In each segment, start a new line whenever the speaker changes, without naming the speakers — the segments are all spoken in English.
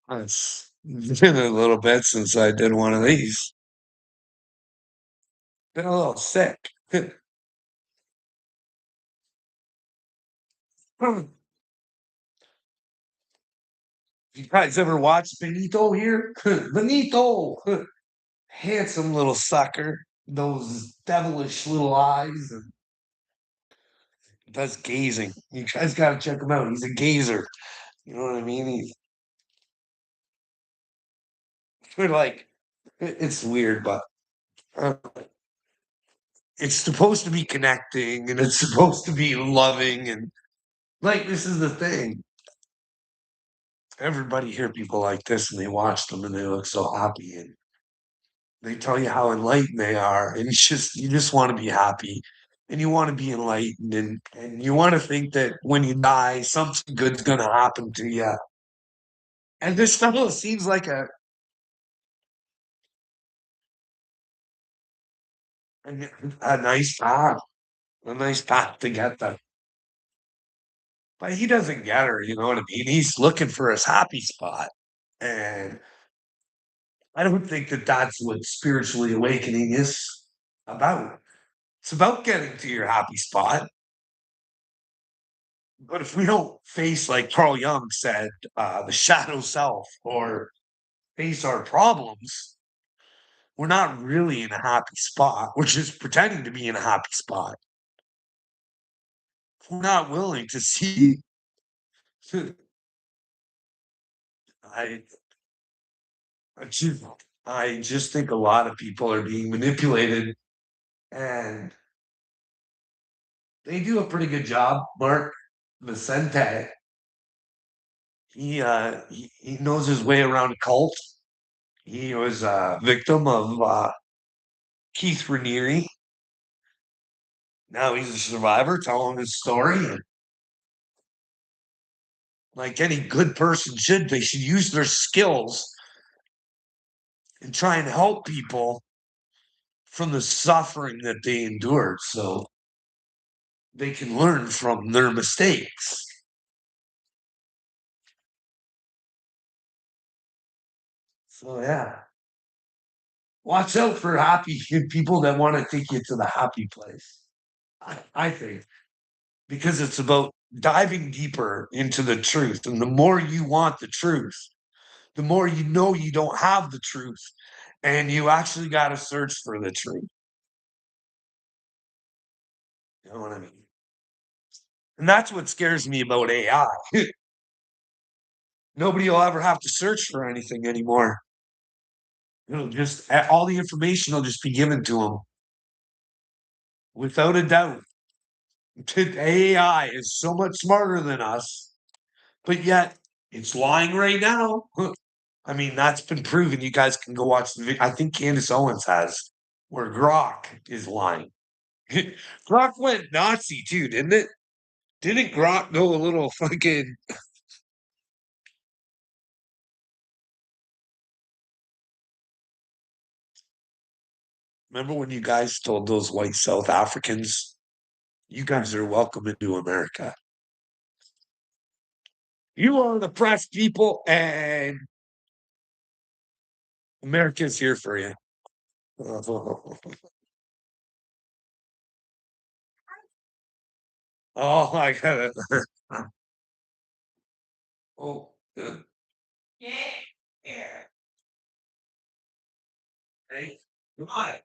It's been a little bit since I did one of these. Been a little sick. You guys ever watch Benito here? Benito, handsome little sucker, those devilish little eyes, and does gazing. You guys got to check him out. He's a gazer. You know what I mean? We're like, it's weird, but uh, it's supposed to be connecting and it's supposed to be loving. And like, this is the thing. Everybody hear people like this and they watch them and they look so happy and they tell you how enlightened they are. And it's just, you just want to be happy and you want to be enlightened and you want to think that when you die, something good's going to happen to you. And this fellow seems like a, a nice path, a nice path to get there. But he doesn't get her, you know what I mean? He's looking for his happy spot. And I don't think that that's what spiritually awakening is about. It's about getting to your happy spot. But if we don't face, like Carl Jung said, the shadow self or face our problems, we're not really in a happy spot. We're just pretending to be in a happy spot. We're not willing to see. I, I just, I just think a lot of people are being manipulated, and they do a pretty good job. Mark Vicente, he knows his way around a cult. He was a victim of Keith Raniere. Now he's a survivor telling his story. And like any good person should, they should use their skills and try and help people from the suffering that they endured so they can learn from their mistakes. So, yeah, watch out for happy people that want to take you to the happy place. I think because it's about diving deeper into the truth. And the more you want the truth, the more you know you don't have the truth and you actually got to search for the truth. You know what I mean? And that's what scares me about AI. Nobody will ever have to search for anything anymore. It'll just all the information will just be given to them without a doubt. AI is so much smarter than us, but yet it's lying right now. I mean, that's been proven. You guys can go watch the video. I think Candace Owens has where Grok is lying. Grok went Nazi too, didn't it? Didn't Grok go a little fucking? Remember when you guys told those white South Africans, "You guys are welcome into America. You are the press people, and America's here for you." Oh, I got it. Oh, yeah. Yeah. Hey, come on.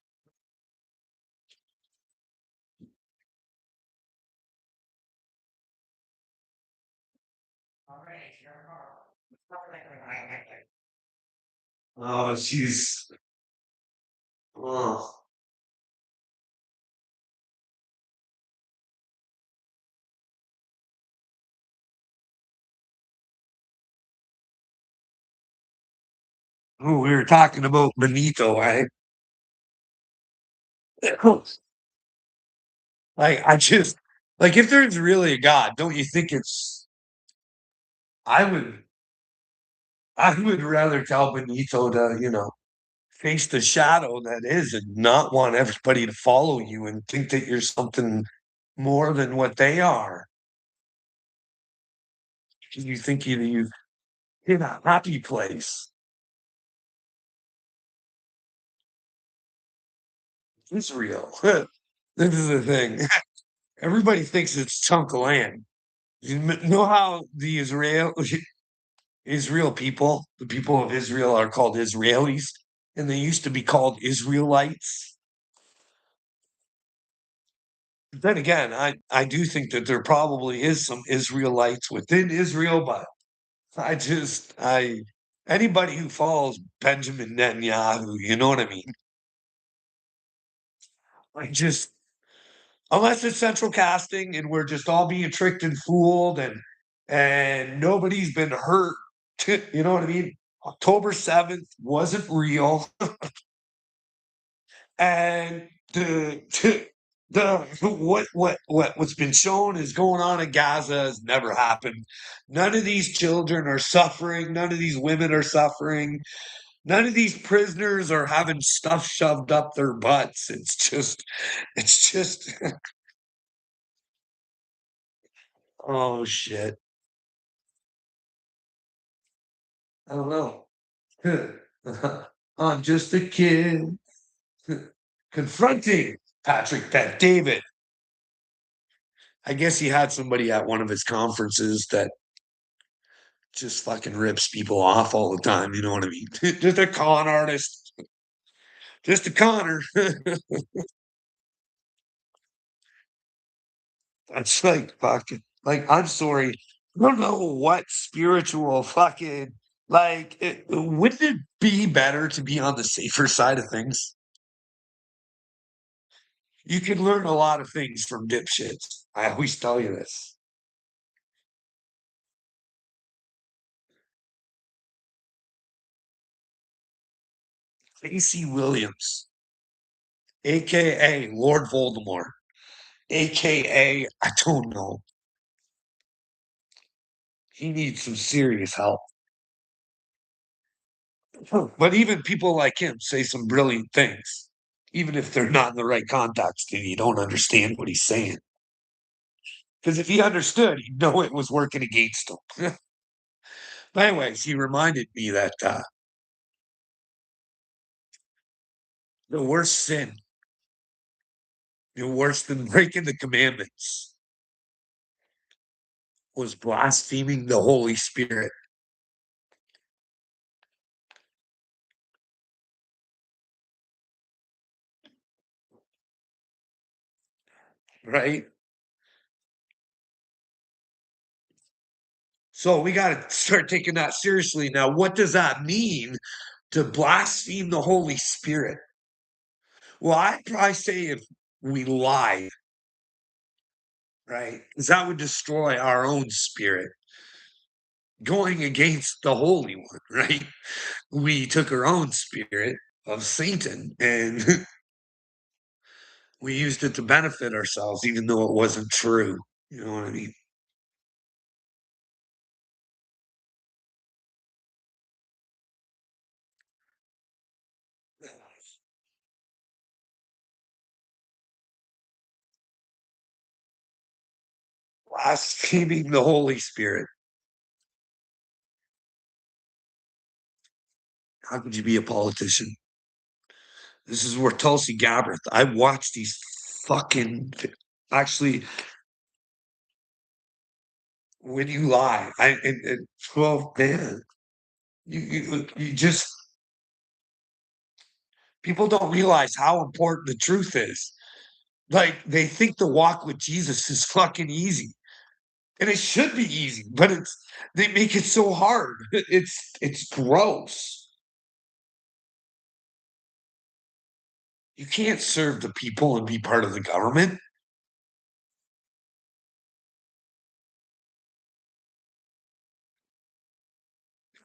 Oh, she's. Oh, oh, we were talking about Benito. I just like if there's really a God, don't you think it's? I would, I would rather tell Benito to, face the shadow that is, and not want everybody to follow you and think that you're something more than what they are. You think you. in a happy place. Israel. This is the thing. Everybody thinks it's chunk of land. Know how the Israel people, the people of Israel, are called Israelis, and they used to be called Israelites. Then again, I do think that there probably is some Israelites within Israel, but I anybody who follows Benjamin Netanyahu, you know what I mean? I just unless it's central casting and we're just all being tricked and fooled and nobody's been hurt, you know what I mean? October 7th wasn't real. And the what's been shown is going on in Gaza has never happened. None of these children are suffering. None of these women are suffering. None of these prisoners are having stuff shoved up their butts. It's just, oh shit. I don't know. I'm just a kid confronting Patrick Bet David. I guess he had somebody at one of his conferences that just fucking rips people off all the time. You know what I mean? Just a con artist, just a conner. That's like fucking like I'm sorry. I don't know what spiritual fucking wouldn't it be better to be on the safer side of things? You can learn a lot of things from dipshits. I always tell you this. Lacey Williams, aka Lord Voldemort, aka I don't know. He needs some serious help. But even people like him say some brilliant things, even if they're not in the right context and you don't understand what he's saying. Because if he understood, he'd know it was working against him. But anyways, he reminded me that the worst sin, worse than breaking the commandments, was blaspheming the Holy Spirit, right? So we got to start taking that seriously. Now, what does that mean to blaspheme the Holy Spirit? Well, I'd probably say if we lie, right? Because that would destroy our own spirit, going against the Holy One, right? We took our own spirit of Satan and we used it to benefit ourselves, even though it wasn't true. You know what I mean? Blaspheming the Holy Spirit. How could you be a politician? This is where Tulsi Gabbard. I watched these fucking. Actually, when you lie, well, man, you just people don't realize how important the truth is. Like they think the walk with Jesus is fucking easy. And it should be easy, but they make it so hard. It's gross. You can't serve the people and be part of the government.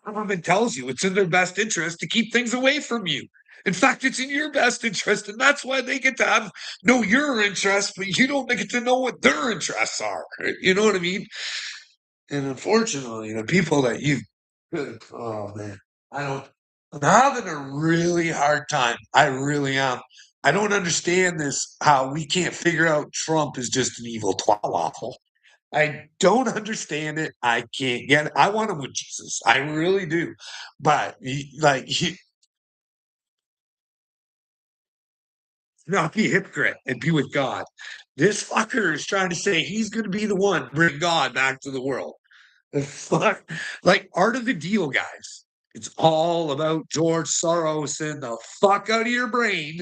The government tells you it's in their best interest to keep things away from you. In fact, it's in your best interest, and that's why they get to know your interests, but you don't get to know what their interests are. You know what I mean? And unfortunately, the people that you, oh man, I don't. I'm having a really hard time. I really am. I don't understand this. How we can't figure out Trump is just an evil twat waffle. I don't understand it. I can't get it. I want him with Jesus. I really do. But he not be a hypocrite and be with God. This fucker is trying to say he's going to be the one to bring God back to the world. The fuck, like Art of the Deal, guys. It's all about George Soros and the fuck out of your brain,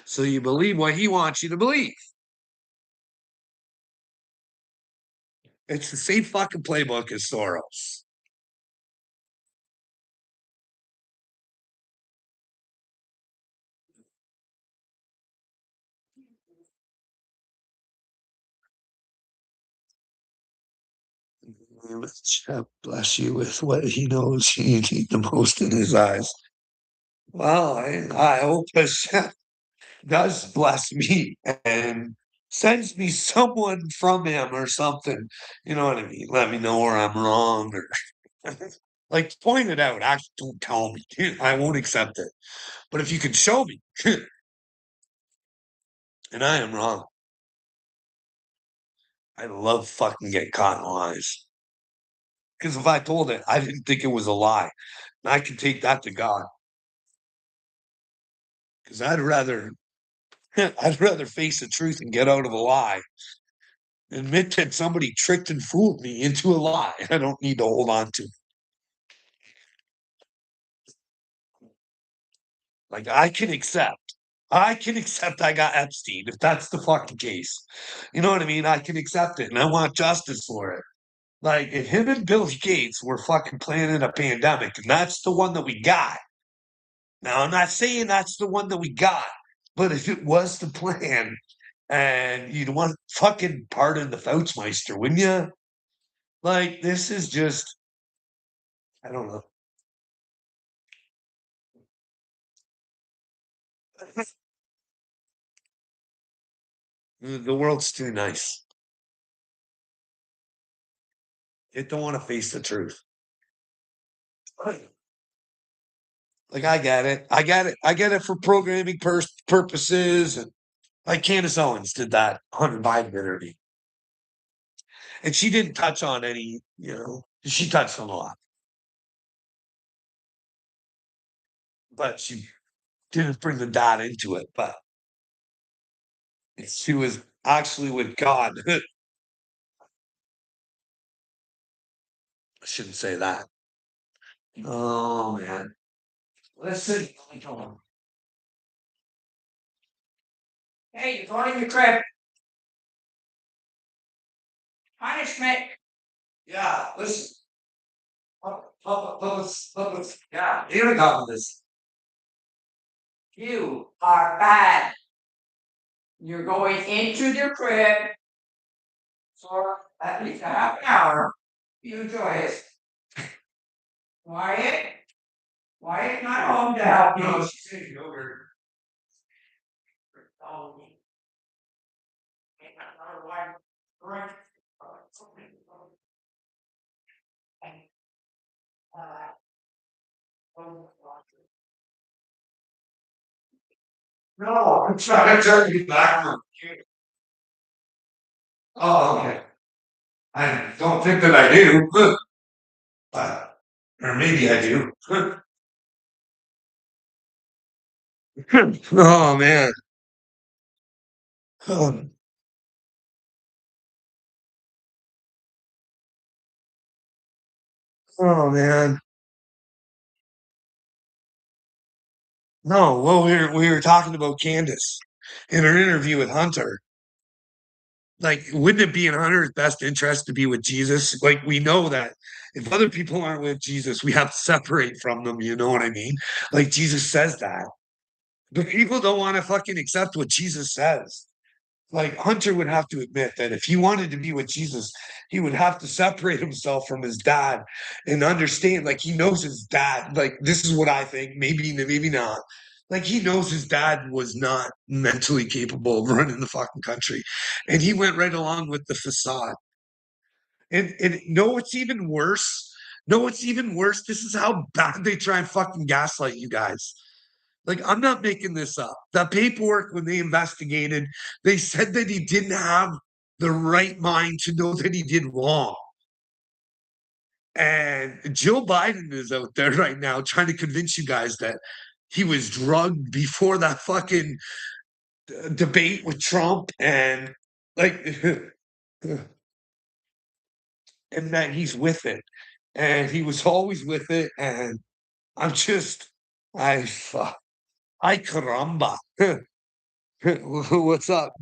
so you believe what he wants you to believe. It's the same fucking playbook as Soros. God bless you with what he knows you need the most in his eyes. Well, I hope Hashem does bless me and sends me someone from him or something. You know what I mean? Let me know where I'm wrong or like point it out. Actually, don't tell me. I won't accept it. But if you can show me, and I am wrong, I love fucking get caught in lies. Because if I told it, I didn't think it was a lie. And I can take that to God. Because I'd rather face the truth and get out of a lie. Admit that somebody tricked and fooled me into a lie. I don't need to hold on to. Like I can accept I got Epstein if that's the fucking case. You know what I mean? I can accept it and I want justice for it. Like if him and Bill Gates were fucking planning a pandemic and that's the one that we got. Now I'm not saying that's the one that we got, but if it was the plan and you'd want fucking pardon the Fauchmeister, wouldn't you? Like this is just I don't know. The world's too nice. It don't want to face the truth. Like I get it. I get it. I get it for programming purposes. And like Candace Owens did that Hunter Biden interview. And she didn't touch on any, she touched on a lot, but she didn't bring the dot into it. But she was actually with God. I shouldn't say that. Oh man. Listen. Hey, you're going to your crib. Punishment. Yeah, listen. Yeah, here we go with this. You are bad. You're going into your crib for at least a half an hour. You enjoy it. Wyatt? Wyatt not home to help you. No, she's taking over. No, I'm trying to turn you back on. Oh, okay. I don't think that I do, but or maybe I do. Oh man. Oh, oh man. No, well we were talking about Candace in her interview with Hunter. Like, wouldn't it be in Hunter's best interest to be with Jesus? Like, we know that if other people aren't with Jesus, we have to separate from them. You know what I mean? Like, Jesus says that. But people don't want to fucking accept what Jesus says. Like, Hunter would have to admit that if he wanted to be with Jesus, he would have to separate himself from his dad and understand, like, he knows his dad. Like, this is what I think. Maybe not. Like, he knows his dad was not mentally capable of running the fucking country. And he went right along with the facade. And no, it's even worse. No, it's even worse. This is how bad they try and fucking gaslight you guys. Like, I'm not making this up. The paperwork, when they investigated, they said that he didn't have the right mind to know that he did wrong. And Joe Biden is out there right now trying to convince you guys that he was drugged before that fucking debate with Trump and like and that he's with it. And he was always with it. And I'm just I fuck I caramba. What's up?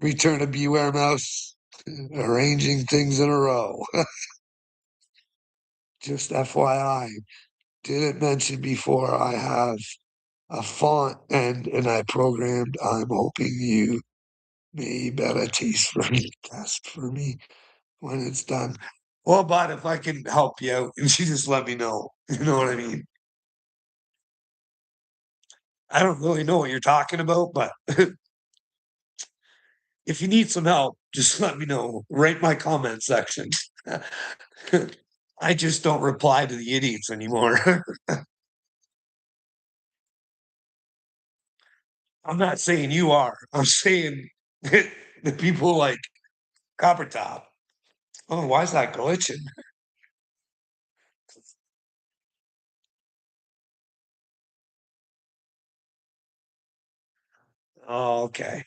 Return of Beware Mouse. Arranging things in a row. Just FYI. Didn't mention before I have a font and I programmed. I'm hoping you may better taste for me, test for me when it's done. Well, but if I can help you out, and you just let me know. You know what I mean? I don't really know what you're talking about, but if you need some help, just let me know. Write my comment section. I just don't reply to the idiots anymore. I'm not saying you are. I'm saying the people like Copper Top. Oh, why is that glitching? Oh, okay.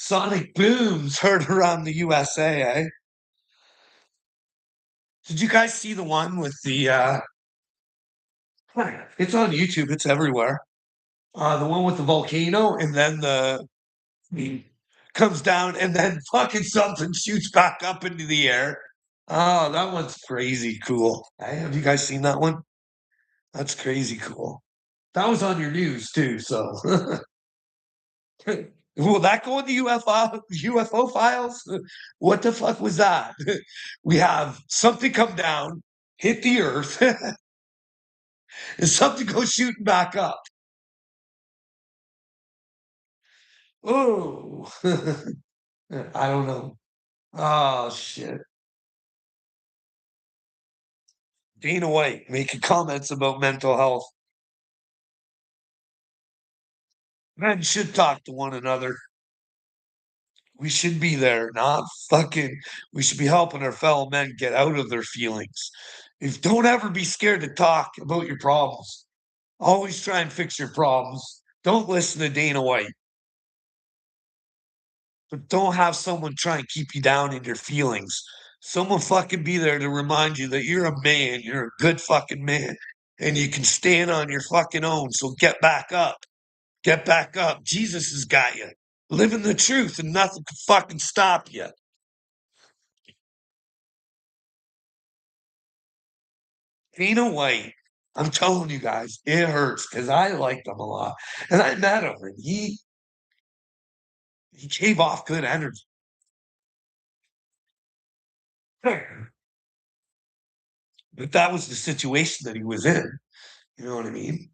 Sonic Booms heard around the USA, eh? Did you guys see the one with the it's on YouTube, it's everywhere. The one with the volcano and then the comes down and then fucking something shoots back up into the air. Oh, that one's crazy cool. Hey, have you guys seen that one? That's crazy cool. That was on your news too, so will that go in the UFO files? What the fuck was that? We have something come down, hit the earth, and something goes shooting back up. Oh, I don't know. Oh shit. Dana White making comments about mental health. Men should talk to one another. We should be there, not fucking. We should be helping our fellow men get out of their feelings. If don't ever be scared to talk about your problems. Always try and fix your problems. Don't listen to Dana White. But don't have someone try and keep you down in your feelings. Someone fucking be there to remind you that you're a man, you're a good fucking man, and you can stand on your fucking own. So get back up. Get back up. Jesus has got you. Live in the truth and nothing can fucking stop you. Dana White, I'm telling you guys, it hurts because I liked him a lot. And I met him and he gave off good energy. But that was the situation that he was in. You know what I mean?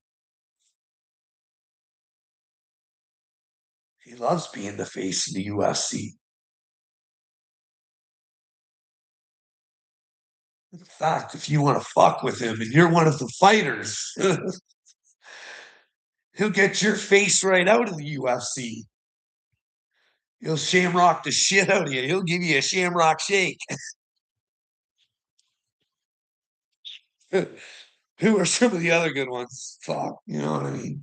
He loves being the face of the UFC. In fact, if you want to fuck with him and you're one of the fighters, he'll get your face right out of the UFC. He'll shamrock the shit out of you. He'll give you a shamrock shake. Who are some of the other good ones? Fuck, you know what I mean?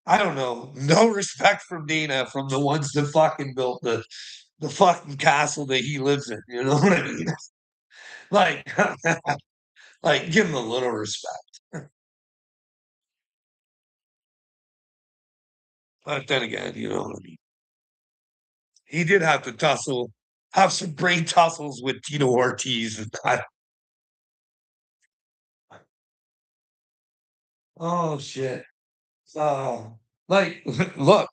I don't know. No respect from Dana from the ones that fucking built the fucking castle that he lives in. You know what I mean? Like, like give him a little respect. But then again, you know what I mean? He did have to tussle, have some brain tussles with Tito Ortiz. And oh shit. So like look,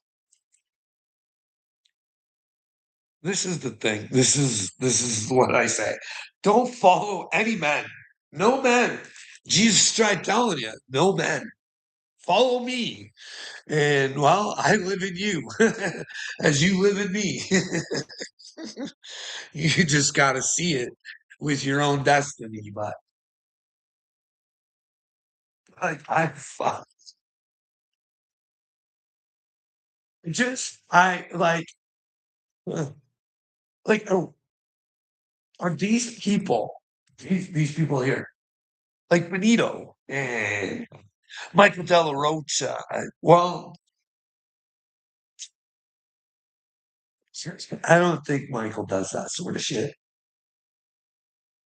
this is the thing. This is what I say. Don't follow any men. No men. Jesus tried telling you, no men. Follow me. And well, I live in you as you live in me. You just got to see it with your own destiny. But I fuck, just I uh, like are these people these people here like Benito and Michael Della Rocha? Well, I don't think Michael does that sort of shit.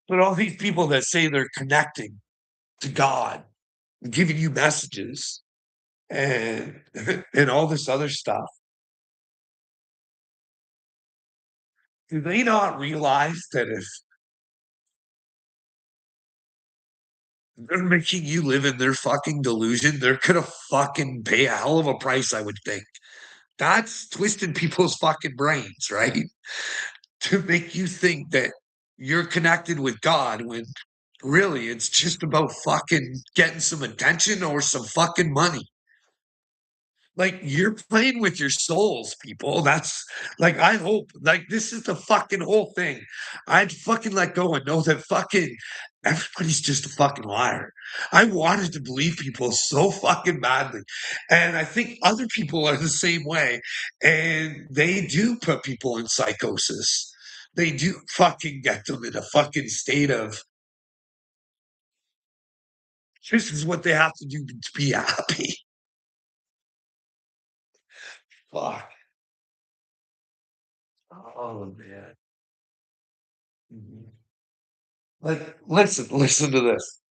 But all these people that say they're connecting to God, giving you messages and and all this other stuff, do they not realize that if they're making you live in their fucking delusion, they're gonna fucking pay a hell of a price, I would think. That's twisting people's fucking brains, right? To make you think that you're connected with God when really it's just about fucking getting some attention or some fucking money. Like you're playing with your souls, people. That's like I hope like this is the fucking whole thing. I'd fucking let go and know that fucking everybody's just a fucking liar. I wanted to believe people so fucking badly. And I think other people are the same way. And they do put people in psychosis. They do fucking get them in a fucking state of this is what they have to do to be happy. Fuck. Oh man. Mhm. Like, listen to this.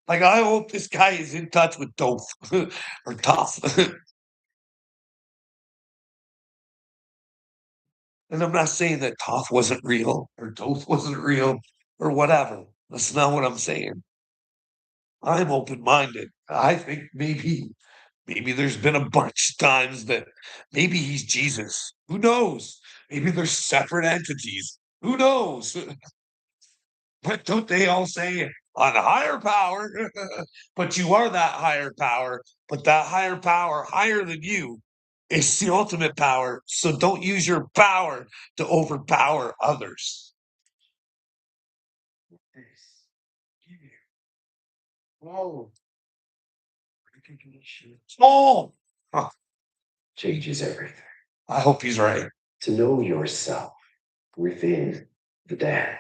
Like, I hope this guy is in touch with Dope or Tough. And I'm not saying that Tough wasn't real or Dope wasn't real or whatever. That's not what I'm saying. I'm open minded. I think maybe there's been a bunch of times that maybe he's Jesus. Who knows? Maybe they're separate entities. Who knows? But don't they all say on a higher power? But you are that higher power, but that higher power, higher than you, is the ultimate power. So don't use your power to overpower others. Oh, oh, huh,
changes everything.
I hope he's right.
To know yourself within the dead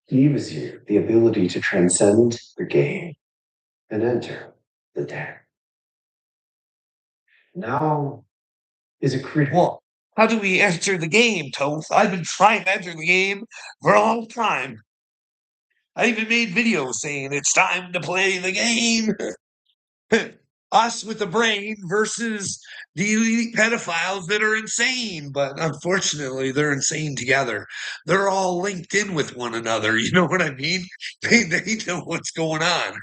gives you the ability to transcend the game and enter the dead. Now is a critical.
Well, how do we enter the game, Toth? I've been trying to enter the game for a long time. I even made videos saying it's time to play the game. Us with the brain versus the elite pedophiles that are insane. But unfortunately, they're insane together. They're all linked in with one another. You know what I mean? They know what's going on.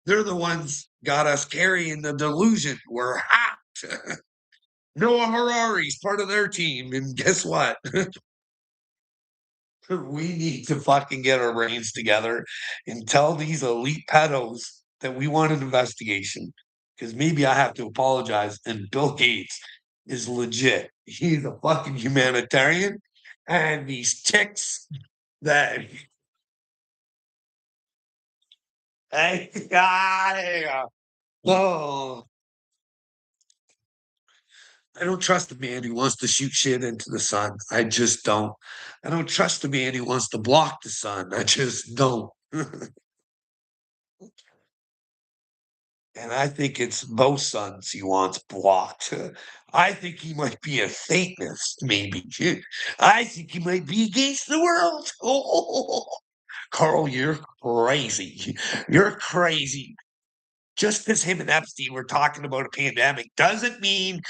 They're the ones got us carrying the delusion. We're hot. Noah Harari's part of their team. And guess what? We need to fucking get our brains together and tell these elite pedos that we want an investigation. Because maybe I have to apologize. And Bill Gates is legit. He's a fucking humanitarian. And these ticks that hey, oh, I don't trust the man who wants to shoot shit into the sun. I just don't. I don't trust the man who wants to block the sun. I just don't. And I think it's both sons he wants blocked. I think he might be a Satanist, maybe. I think he might be against the world. Oh, Carl, you're crazy. You're crazy. Just because him and Epstein were talking about a pandemic doesn't mean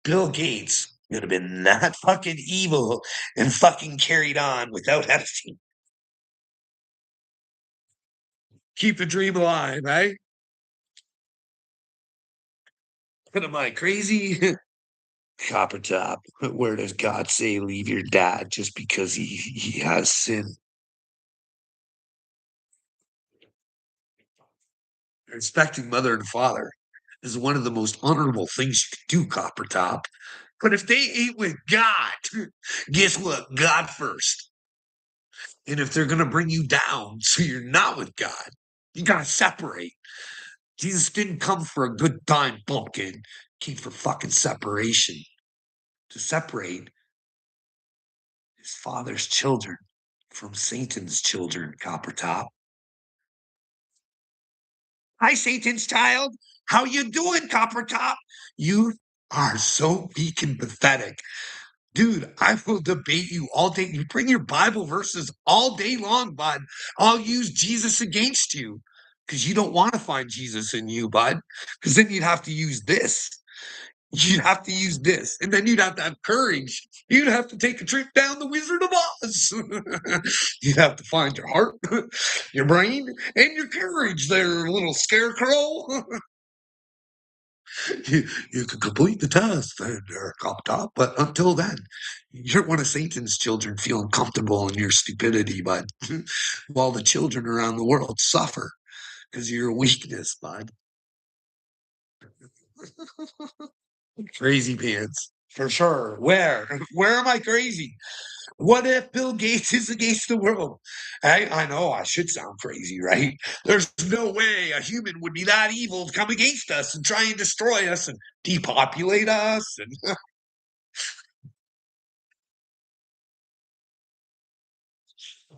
Bill Gates would have been that fucking evil and fucking carried on without Epstein. Keep the dream alive, eh? What am I crazy? Copper Top. Where does God say leave your dad just because he has sin? Respecting mother and father is one of the most honorable things you can do, Copper Top. But if they ain't with God, guess what? God first. And if they're going to bring you down so you're not with God, you got to separate. Jesus didn't come for a good time, pumpkin. He came for fucking separation. To separate his father's children from Satan's children, Coppertop. Hi, Satan's child. How you doing, Coppertop? You are so weak and pathetic. Dude, I will debate you all day. You bring your Bible verses all day long, bud. I'll use Jesus against you because you don't want to find Jesus in you, bud. Because then you'd have to use this. You'd have to use this. And then you'd have to have courage. You'd have to take a trip down the Wizard of Oz. You'd have to find your heart, your brain, and your courage there, little scarecrow. You can complete the task then, Eric up top, but until then, you're one of Satan's children feeling comfortable in your stupidity, bud, while the children around the world suffer because of your weakness, bud. Crazy pants, for sure. Where? Where am I crazy? What if Bill Gates is against the world? I know I should sound crazy, right? There's no way a human would be that evil to come against us and try and destroy us and depopulate us. And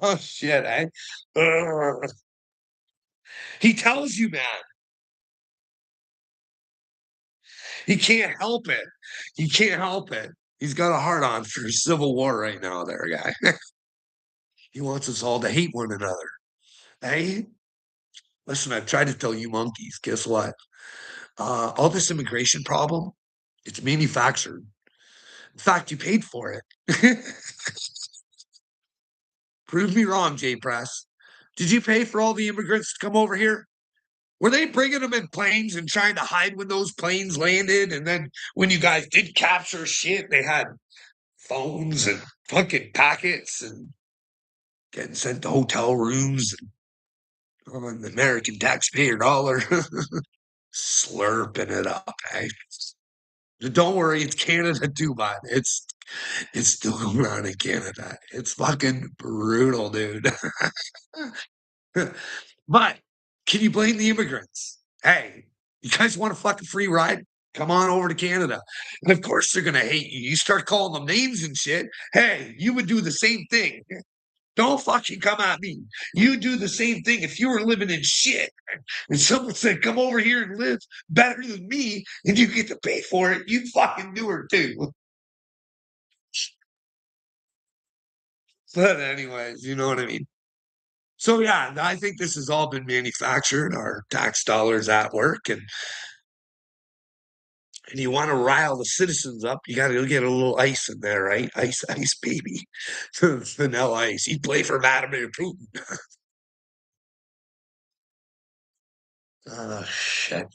oh shit, eh? Ugh. He tells you, man, he can't help it. He can't help it. He's got a heart on for civil war right now, there, guy. He wants us all to hate one another. Hey, listen, I've tried to tell you monkeys. Guess what? All this immigration problem, it's manufactured. In fact, you paid for it. Prove me wrong, J Press. Did you pay for all the immigrants to come over here? Were they bringing them in planes and trying to hide when those planes landed? And then when you guys did capture shit, they had phones and fucking packets and getting sent to hotel rooms on the American taxpayer dollar, slurping it up. Eh? Don't worry, it's Canada too, man. It's still going on in Canada. It's fucking brutal, dude. But can you blame the immigrants? Hey, you guys want a fucking free ride? Come on over to Canada. And of course they're gonna hate you. You start calling them names and shit. Hey, you would do the same thing. Don't fucking come at me. You do the same thing if you were living in shit and someone said, come over here and live better than me and you get to pay for it, you'd fucking do it too. But anyways, you know what I mean? So yeah, I think this has all been manufactured, our tax dollars at work, and you want to rile the citizens up, you got to get a little ice in there, right? Ice, ice, baby. Vanilla ice. You play for Vladimir Putin. Oh, shit.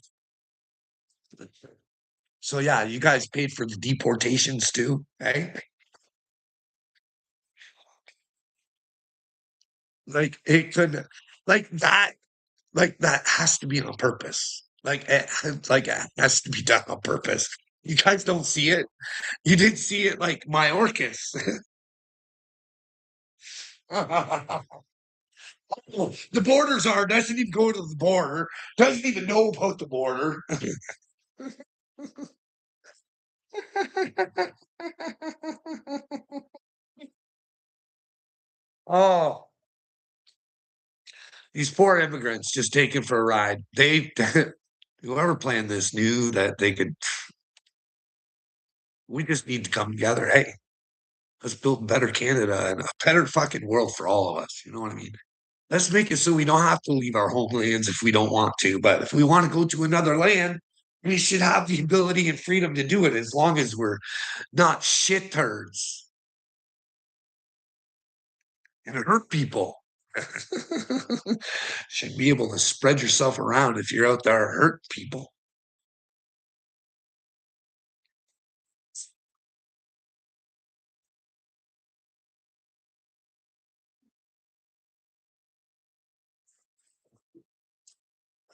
So, yeah, you guys paid for the deportations too, eh? Like, it could, like, that has to be on purpose. Like, it has to be done on purpose. You guys don't see it. You didn't see it like Mayorkas. The border czar doesn't even go to the border, doesn't even know about the border. Oh, these poor immigrants just taken for a ride. Whoever planned this knew that they could. We just need to come together. Hey, let's build a better Canada and a better fucking world for all of us. You know what I mean? Let's make it so we don't have to leave our homelands if we don't want to. But if we want to go to another land, we should have the ability and freedom to do it as long as we're not shit turds and hurt people. Should be able to spread yourself around if you're out there hurt people.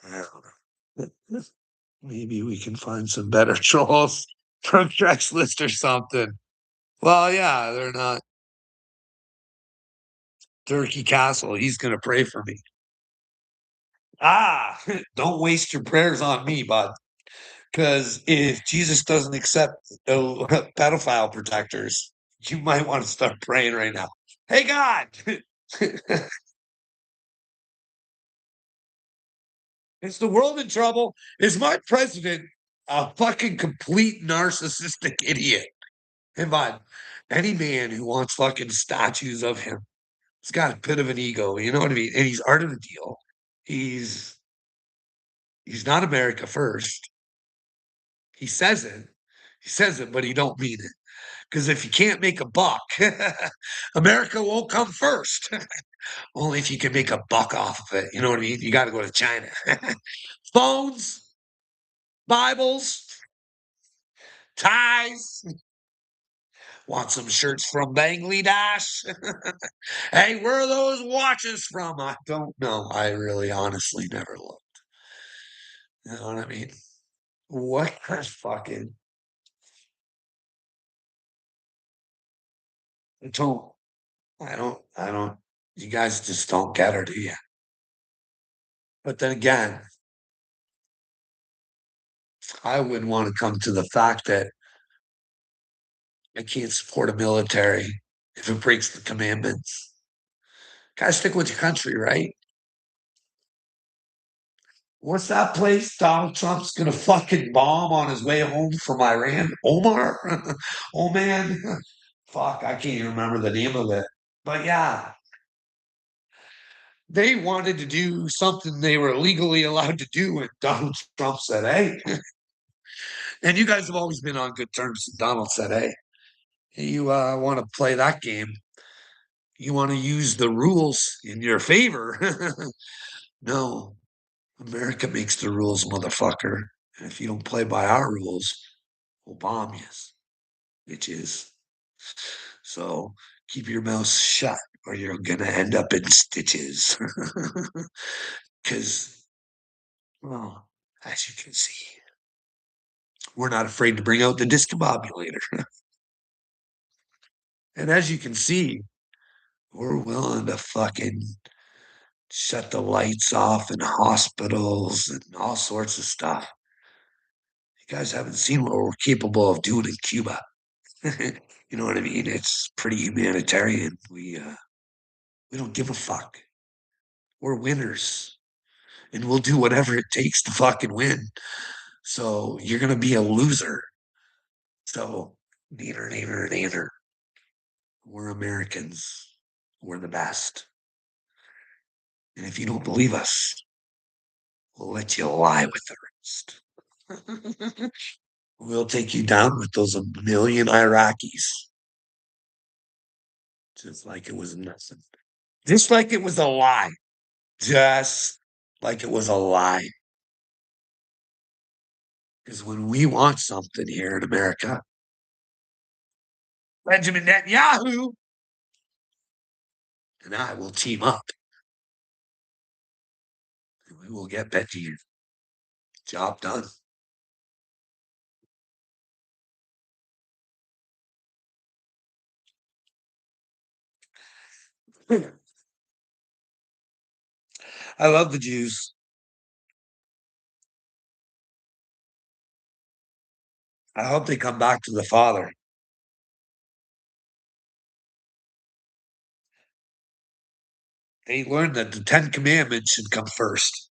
I don't know. Maybe we can find some better trolls. from Craigslist or something. Well, yeah, they're not Turkey Castle. He's gonna pray for me. Ah, don't waste your prayers on me, bud. Because if Jesus doesn't accept the pedophile protectors, you might want to start praying right now. Hey, God, is the world in trouble? Is my president a fucking complete narcissistic idiot? And by any man who wants fucking statues of him, he's got a bit of an ego. You know what I mean? And he's art of the deal. He's he's not America first. He says it. He says it, but he don't mean it. Because if you can't make a buck, America won't come first. Only if you can make a buck off of it. You know what I mean? You got to go to China. Phones, Bibles, ties. Want some shirts from Bangladesh? Hey, where are those watches from? I don't know. I really honestly never looked. You know what I mean? What fucking I don't I don't you guys just don't get her, do you? But then again, I wouldn't want to come to the fact that I can't support a military if it breaks the commandments. Gotta stick with your country, right? What's that place Donald Trump's gonna fucking bomb on his way home from Iran? Omar? Oh man. Fuck, I can't even remember the name of it. But yeah, they wanted to do something they were legally allowed to do, and Donald Trump said, hey. And you guys have always been on good terms. Donald said, hey, you want to play that game? You want to use the rules in your favor? No, America makes the rules, motherfucker. And if you don't play by our rules, we'll bomb you, bitches. So keep your mouth shut or you're going to end up in stitches. Because, well, as you can see, we're not afraid to bring out the discombobulator. And as you can see, we're willing to fucking shut the lights off in hospitals and all sorts of stuff. You guys haven't seen what we're capable of doing in Cuba. You know what I mean? It's pretty humanitarian. We don't give a fuck. We're winners, and we'll do whatever it takes to fucking win. So you're gonna be a loser. So neither. We're Americans. We're the best. And if you don't believe us, we'll let you lie with the rest. We'll take you down with those a million Iraqis. Just like it was nothing. Just like it was a lie. Just like it was a lie. Because when we want something here in America, Benjamin Netanyahu and I will team up. And we will get Benji job done. I love the Jews. I hope they come back to the Father. They learned that the Ten Commandments should come first.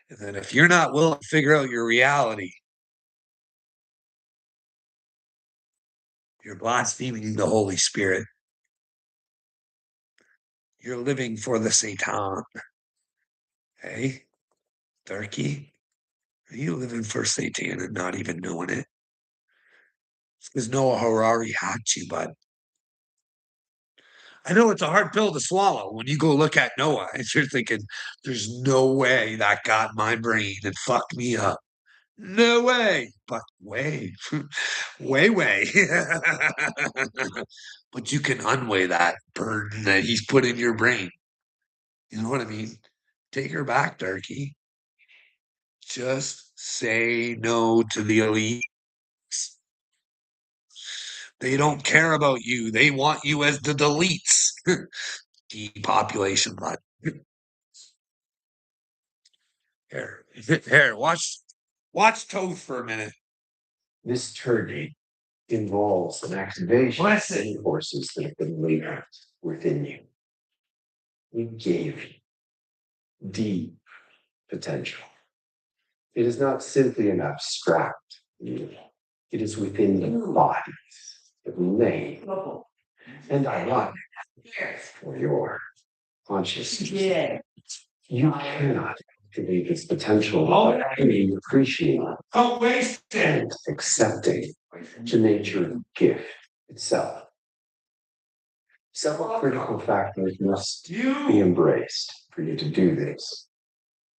And then if you're not willing to figure out your reality, you're blaspheming the Holy Spirit. You're living for the Satan. Hey, Turkey, are you living for Satan and not even knowing it? It's because Noah Harari had you, bud. I know it's a hard pill to swallow when you go look at Noah and you're thinking, there's no way that got my brain and fucked me up. No way, but way, way. But you can unweigh that burden that he's put in your brain. You know what I mean? Take her back, Turkey. Just say no to the elite. They don't care about you. They want you as the deletes. Depopulation, but here, watch Toad for a minute.
This turning involves an activation of
Listen.
many forces that have been laid out within you. We gave you deep potential. It is not simply an abstract you. It is within the bodies that lay and ironic for your consciousness.
Yeah.
You cannot activate this potential without being appreciating
Don't waste it.
and accepting the nature of the gift itself. Several critical factors must be embraced for you to do this.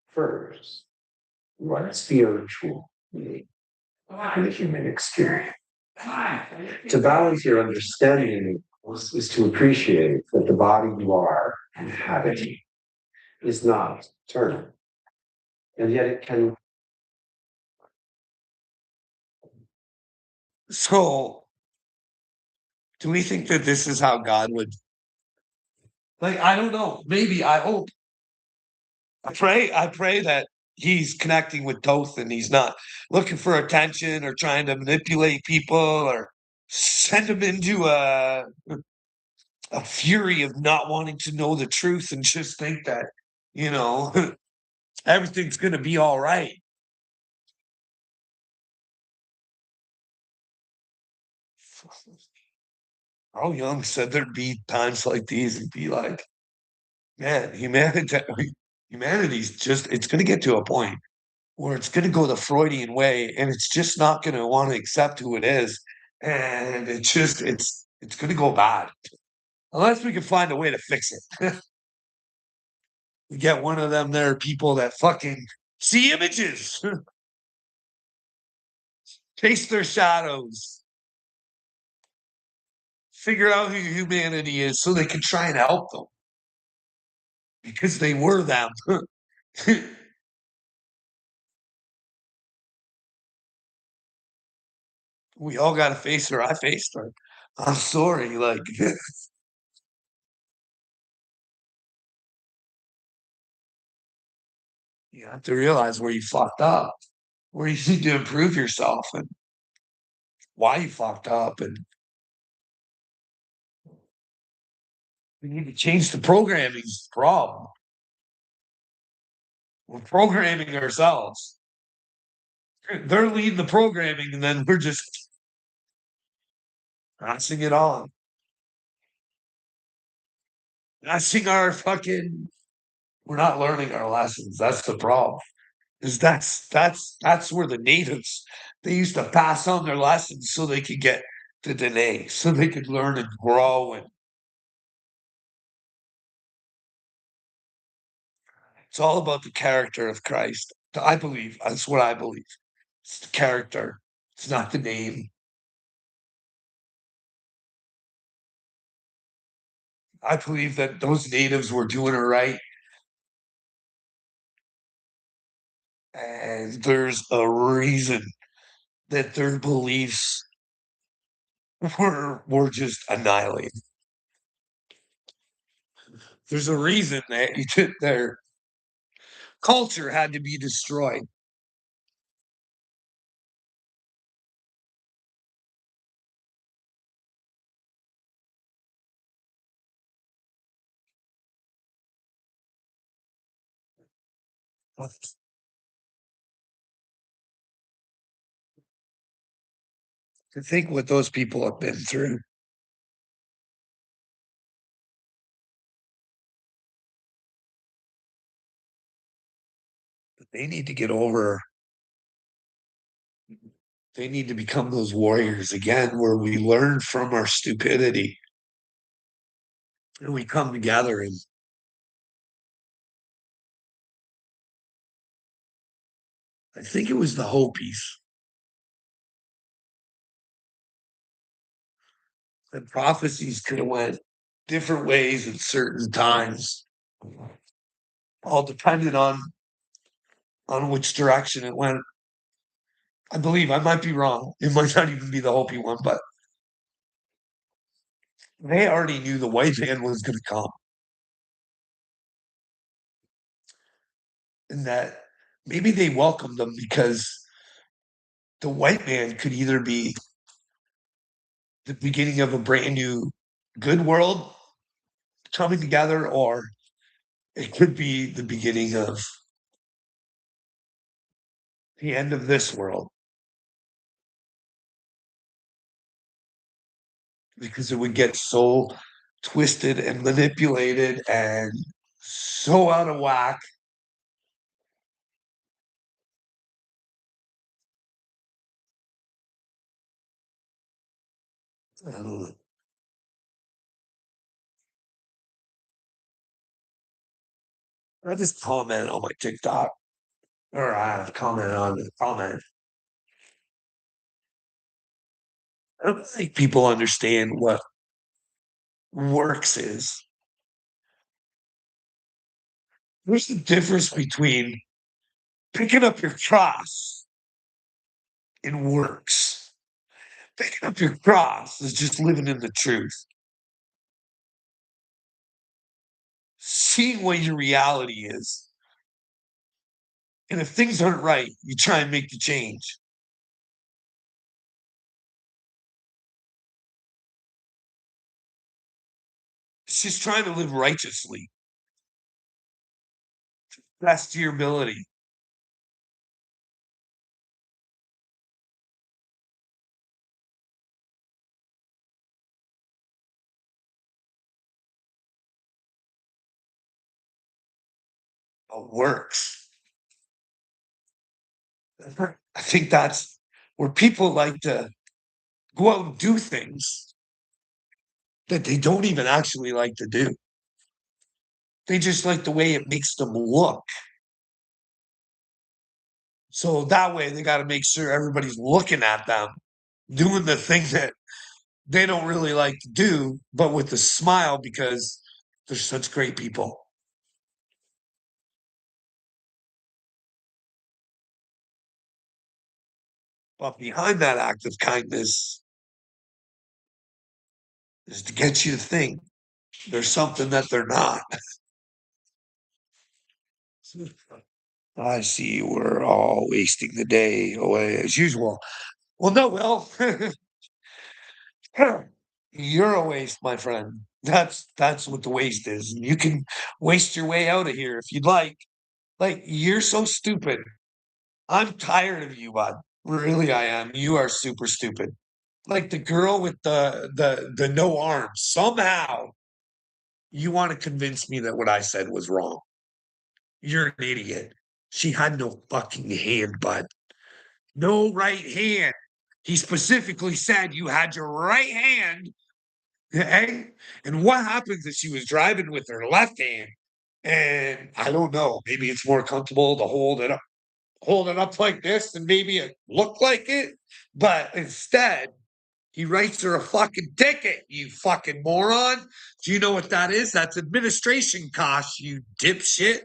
First, what spiritual need in the human experience? To balance your understanding is to appreciate that the body you are inhabiting is not eternal. And yet it can.
So, do we think that this is how God would? Like, I don't know. Maybe I hope. I pray that he's connecting with Toth and he's not looking for attention or trying to manipulate people or send them into a fury of not wanting to know the truth and just think that, you know, everything's gonna be all right. Carl Jung said there'd be times like these and be like, man, humanity's just it's gonna get to a point where it's gonna go the Freudian way and it's just not gonna want to accept who it is. And it's gonna go bad. Unless we can find a way to fix it. We get one of them there people that fucking see images, chase their shadows, figure out who humanity is so they can try and help them. Because they were them. We all got to face her. I faced her. I'm sorry. Like, you have to realize where you fucked up, where you need to improve yourself, and why you fucked up. And we need to change the programming problem. We're programming ourselves. They're leading the programming, and then we're just passing it on. Passing our fucking. We're not learning our lessons. That's the problem. Is that's where the natives they used to pass on their lessons so they could get the DNA, so they could learn and grow. And it's all about the character of Christ. I believe that's what I believe. It's the character. It's not the name. I believe that those natives were doing it right. And there's a reason that their beliefs were just annihilated. There's a reason that their culture had to be destroyed. To think what those people have been through. They need to get over. They need to become those warriors again, where we learn from our stupidity and we come together. And I think it was the Hopis. The prophecies could have went different ways at certain times, all dependent on on which direction it went. I believe I might be wrong. It might not even be the Hopi one, but they already knew the white man was going to come, and that maybe they welcomed them because the white man could either be the beginning of a brand new good world coming together, or it could be the beginning of the end of this world, because it would get so twisted and manipulated and so out of whack. And I just comment on my TikTok, or I comment on the comment. I don't think people understand what works is. There's the difference between picking up your cross and works. Picking up your cross is just living in the truth. Seeing what your reality is. And if things aren't right, you try and make the change. It's just trying to live righteously, best to your ability. Works. I think that's where people like to go out and do things that they don't even actually like to do. They just like the way it makes them look. So that way they got to make sure everybody's looking at them doing the thing that they don't really like to do, but with a smile because they're such great people. But behind that act of kindness is to get you to think there's something that they're not. I see we're all wasting the day away as usual. Well, no, Will, you're a waste, my friend. That's what the waste is. You can waste your way out of here if you'd like. Like, you're so stupid. I'm tired of you, bud. Really, I am. You are super stupid. Like the girl with the no arms. Somehow you want to convince me that what I said was wrong. You're an idiot. She had no fucking hand, bud. No right hand. He specifically said you had your right hand. Hey, and what happens if she was driving with her left hand? And I don't know. Maybe it's more comfortable to hold it up like this, and maybe it looked like it. But instead, he writes her a fucking ticket, you fucking moron. Do you know what that is? That's administration costs, you dipshit.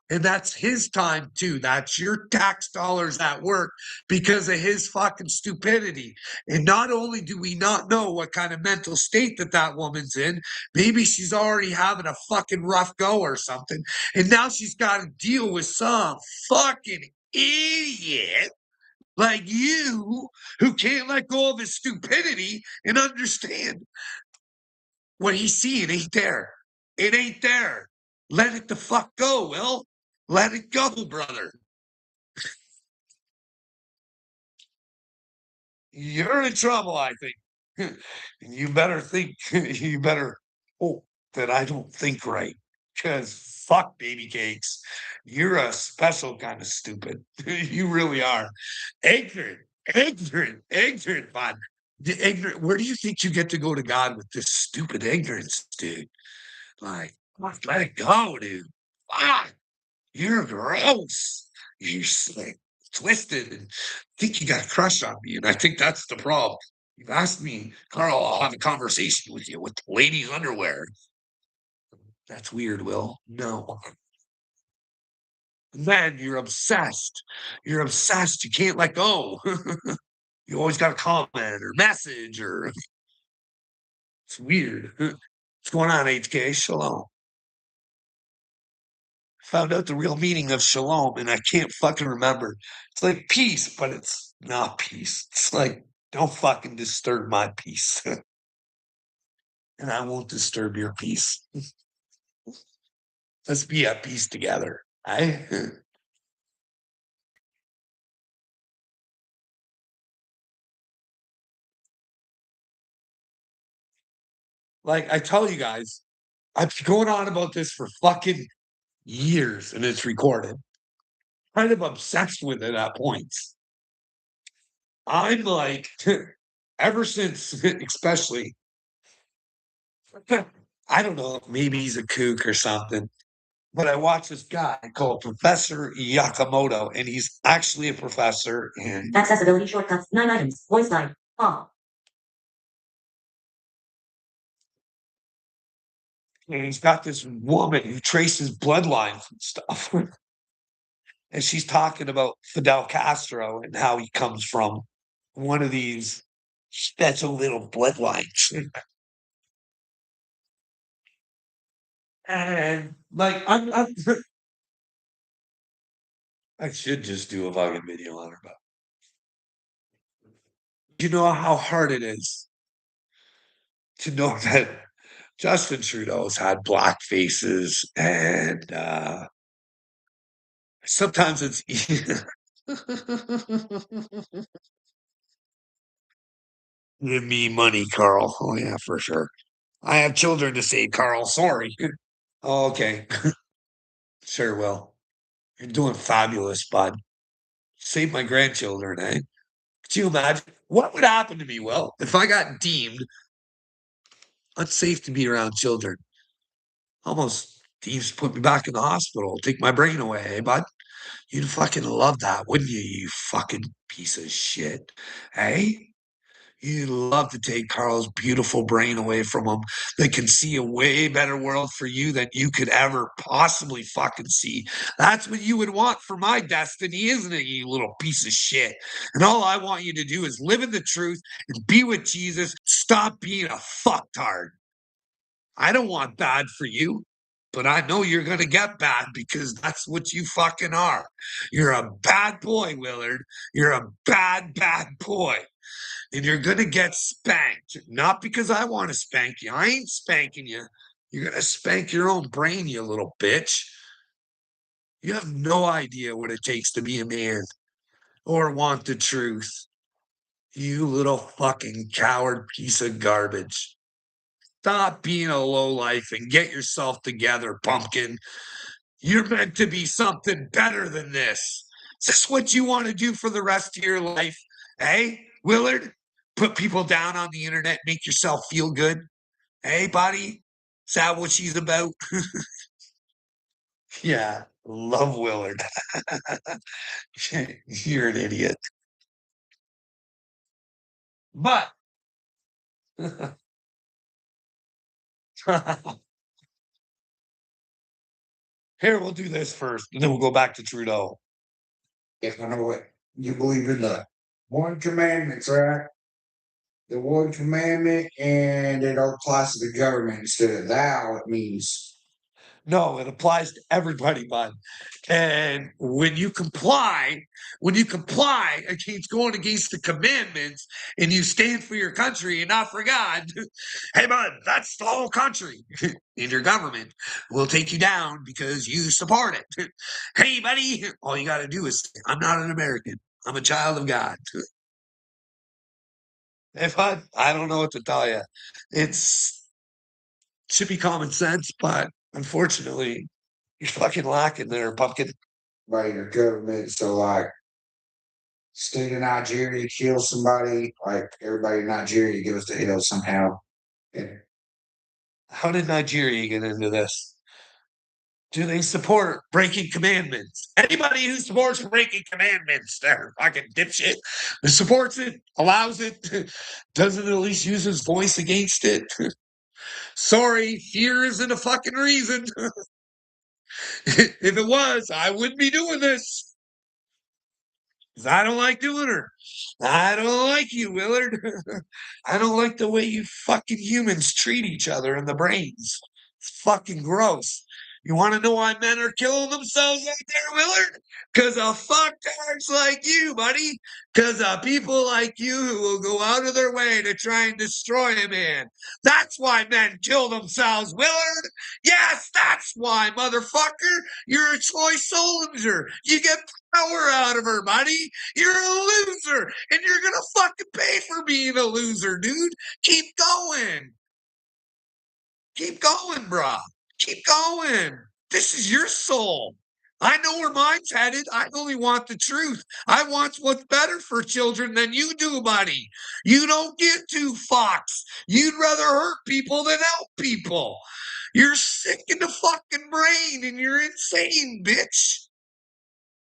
And that's his time too. That's your tax dollars at work because of his fucking stupidity. And not only do we not know what kind of mental state that woman's in, maybe she's already having a fucking rough go or something. And now she's got to deal with some fucking idiot like you who can't let go of his stupidity and understand what he's seeing ain't there. It ain't there. Let it the fuck go, Will. Let it go, brother. You're in trouble, I think. You better think, you better hope that I don't think right. Because fuck baby cakes. You're a special kind of stupid. You really are. Ignorant, ignorant, bud. The ignorant. Where do you think you get to go to God with this stupid ignorance, dude? Like, let it go, dude. Fuck. You're gross. You're sick, twisted, and think you got a crush on me. And I think that's the problem. You've asked me, Carl, I'll have a conversation with you with ladies' underwear. That's weird, Will. No. Then you're obsessed. You're obsessed. You can't let go. You always got a comment or message or it's weird. What's going on, HK? Shalom. Found out the real meaning of shalom and I can't fucking remember. It's like peace, but it's not peace. It's like, don't fucking disturb my peace. And I won't disturb your peace. Let's be at peace together. I like I tell you guys, I've been going on about this for fucking years and it's recorded. Kind of obsessed with it at points. I'm like, ever since, especially, I don't know, maybe he's a kook or something, but I watched this guy called Professor Yakamoto, and he's actually a professor in
accessibility shortcuts, 9 items, voice line, off.
And he's got this woman who traces bloodlines and stuff. And she's talking about Fidel Castro and how he comes from one of these special little bloodlines. And like I should just do a fucking video on her, but you know how hard it is to know that Justin Trudeau's had black faces and sometimes it's give me money, Carl. Oh yeah, for sure. I have children to save, Carl. Sorry. Oh, okay. Sure will. You're doing fabulous, bud. Save my grandchildren, eh? Could you imagine what would happen to me, Will, if I got deemed unsafe to be around children? Almost deems to put me back in the hospital, take my brain away, eh, bud? You'd fucking love that, wouldn't you, you fucking piece of shit? Hey? You'd love to take Carl's beautiful brain away from him that can see a way better world for you than you could ever possibly fucking see. That's what you would want for my destiny, isn't it, you little piece of shit? And all I want you to do is live in the truth and be with Jesus. Stop being a fucktard. I don't want bad for you. But I know you're going to get bad because that's what you fucking are. You're a bad boy, Willard. You're a bad, bad boy. And you're going to get spanked. Not because I want to spank you. I ain't spanking you. You're going to spank your own brain, you little bitch. You have no idea what it takes to be a man or want the truth. You little fucking coward piece of garbage. Stop being a lowlife and get yourself together, pumpkin. You're meant to be something better than this. Is this what you want to do for the rest of your life? Hey, Willard? Put people down on the internet, make yourself feel good? Hey, buddy? Is that what she's about? Yeah, love Willard. You're an idiot. But here, we'll do this first, and then we'll go back to Trudeau.
If I know what you believe in the one commandments, right? The one commandment, and it applies to the government instead of thou. It means
No, it applies to everybody, bud. And when you comply against going against the commandments and you stand for your country and not for God, hey, bud, that's the whole country. And your government will take you down because you support it. Hey, buddy, all you got to do is say, I'm not an American. I'm a child of God. Hey, bud, I don't know what to tell you. It's should be common sense, but unfortunately, you're fucking lacking there, pumpkin.
by your government. So, like, state of Nigeria kills somebody, like everybody in Nigeria goes to hell somehow. And
How did Nigeria get into this? Do they support breaking commandments? Anybody who supports breaking commandments, they're fucking dipshit. Who supports it, allows it, doesn't at least use his voice against it. Sorry, fear isn't a fucking reason. If it was, I wouldn't be doing this. 'Cause I don't like doing her. I don't like you, Willard. I don't like the way you fucking humans treat each other in the brains. It's fucking gross. You want to know why men are killing themselves out there, Willard? Because of fucktards like you, buddy. Because of people like you who will go out of their way to try and destroy a man. That's why men kill themselves, Willard. Yes, that's why, motherfucker. You're a Troy Solinger. You get power out of her, buddy. You're a loser, and you're gonna fucking pay for being a loser, dude. Keep going. Keep going, brah. Keep going. This is your soul. I know where mine's headed. I only want the truth. I want what's better for children than you do, buddy. You don't get to, Fox. You'd rather hurt people than help people. You're sick in the fucking brain and you're insane, bitch.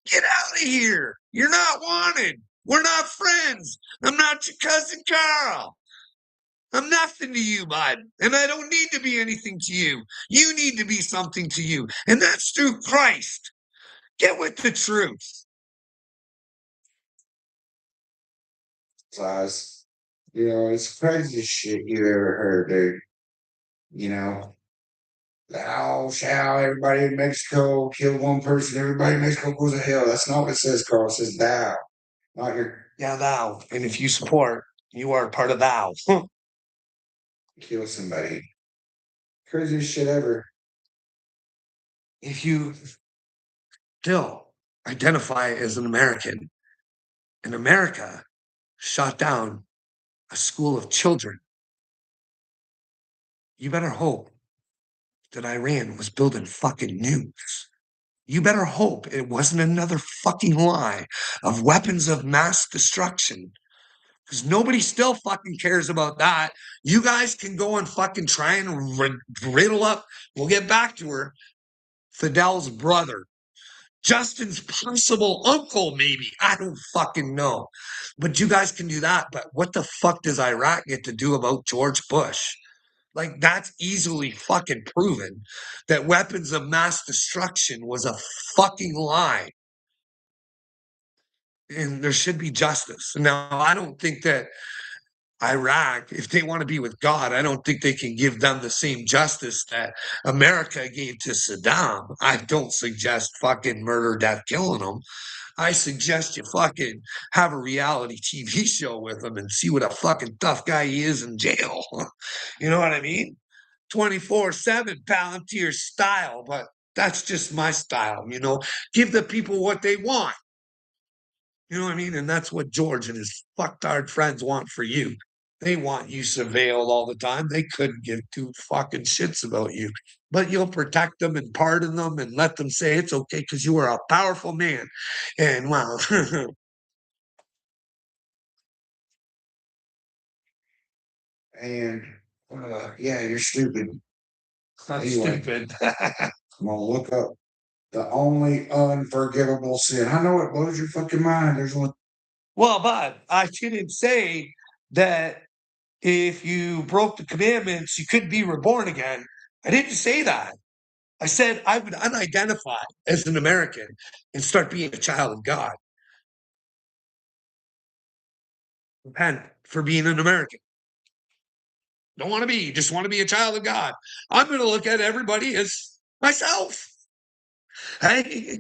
Get out of here. You're not wanted. We're not friends. I'm not your cousin Carl. I'm nothing to you, bud. And I don't need to be anything to you. You need to be something to you. And that's through Christ. Get with the truth.
Size. You know, it's the craziest shit you ever heard, dude. You know, thou shall everybody in Mexico kill one person, everybody in Mexico goes to hell. That's not what it says, Carl. It says thou, not your
Yeah, thou. And if you support, you are part of thou.
kill somebody. Craziest shit ever.
If you still identify as an American, and America shot down a school of children, you better hope that Iran was building fucking nukes. You better hope it wasn't another fucking lie of weapons of mass destruction. Because nobody still fucking cares about that. You guys can go and fucking try and riddle up. We'll get back to her. Fidel's brother. Justin's possible uncle, maybe. I don't fucking know. But you guys can do that. But what the fuck does Iraq get to do about George Bush? Like, that's easily fucking proven that weapons of mass destruction was a fucking lie. And there should be justice. Now, I don't think that Iraq, if they want to be with God, I don't think they can give them the same justice that America gave to Saddam. I don't suggest fucking murder, death, killing them. I suggest you fucking have a reality TV show with him and see what a fucking tough guy he is in jail. You know what I mean? 24/7 Palantir style, but that's just my style, you know. Give the people what they want. You know what I mean? And that's what George and his fucktard friends want for you. They want you surveilled all the time. They couldn't give two fucking shits about you. But you'll protect them and pardon them and let them say it's okay because you are a powerful man. And well,
And yeah, you're stupid.
that's
Anyway.
stupid.
I'm gonna look up the only unforgivable sin. I know it blows your fucking mind. There's one.
Well, but I didn't say that if you broke the commandments, you couldn't be reborn again. I didn't say that. I said I would unidentify as an American and start being a child of God. Repent for being an American. Don't want to be, just want to be a child of God. I'm going to look at everybody as myself. Hey,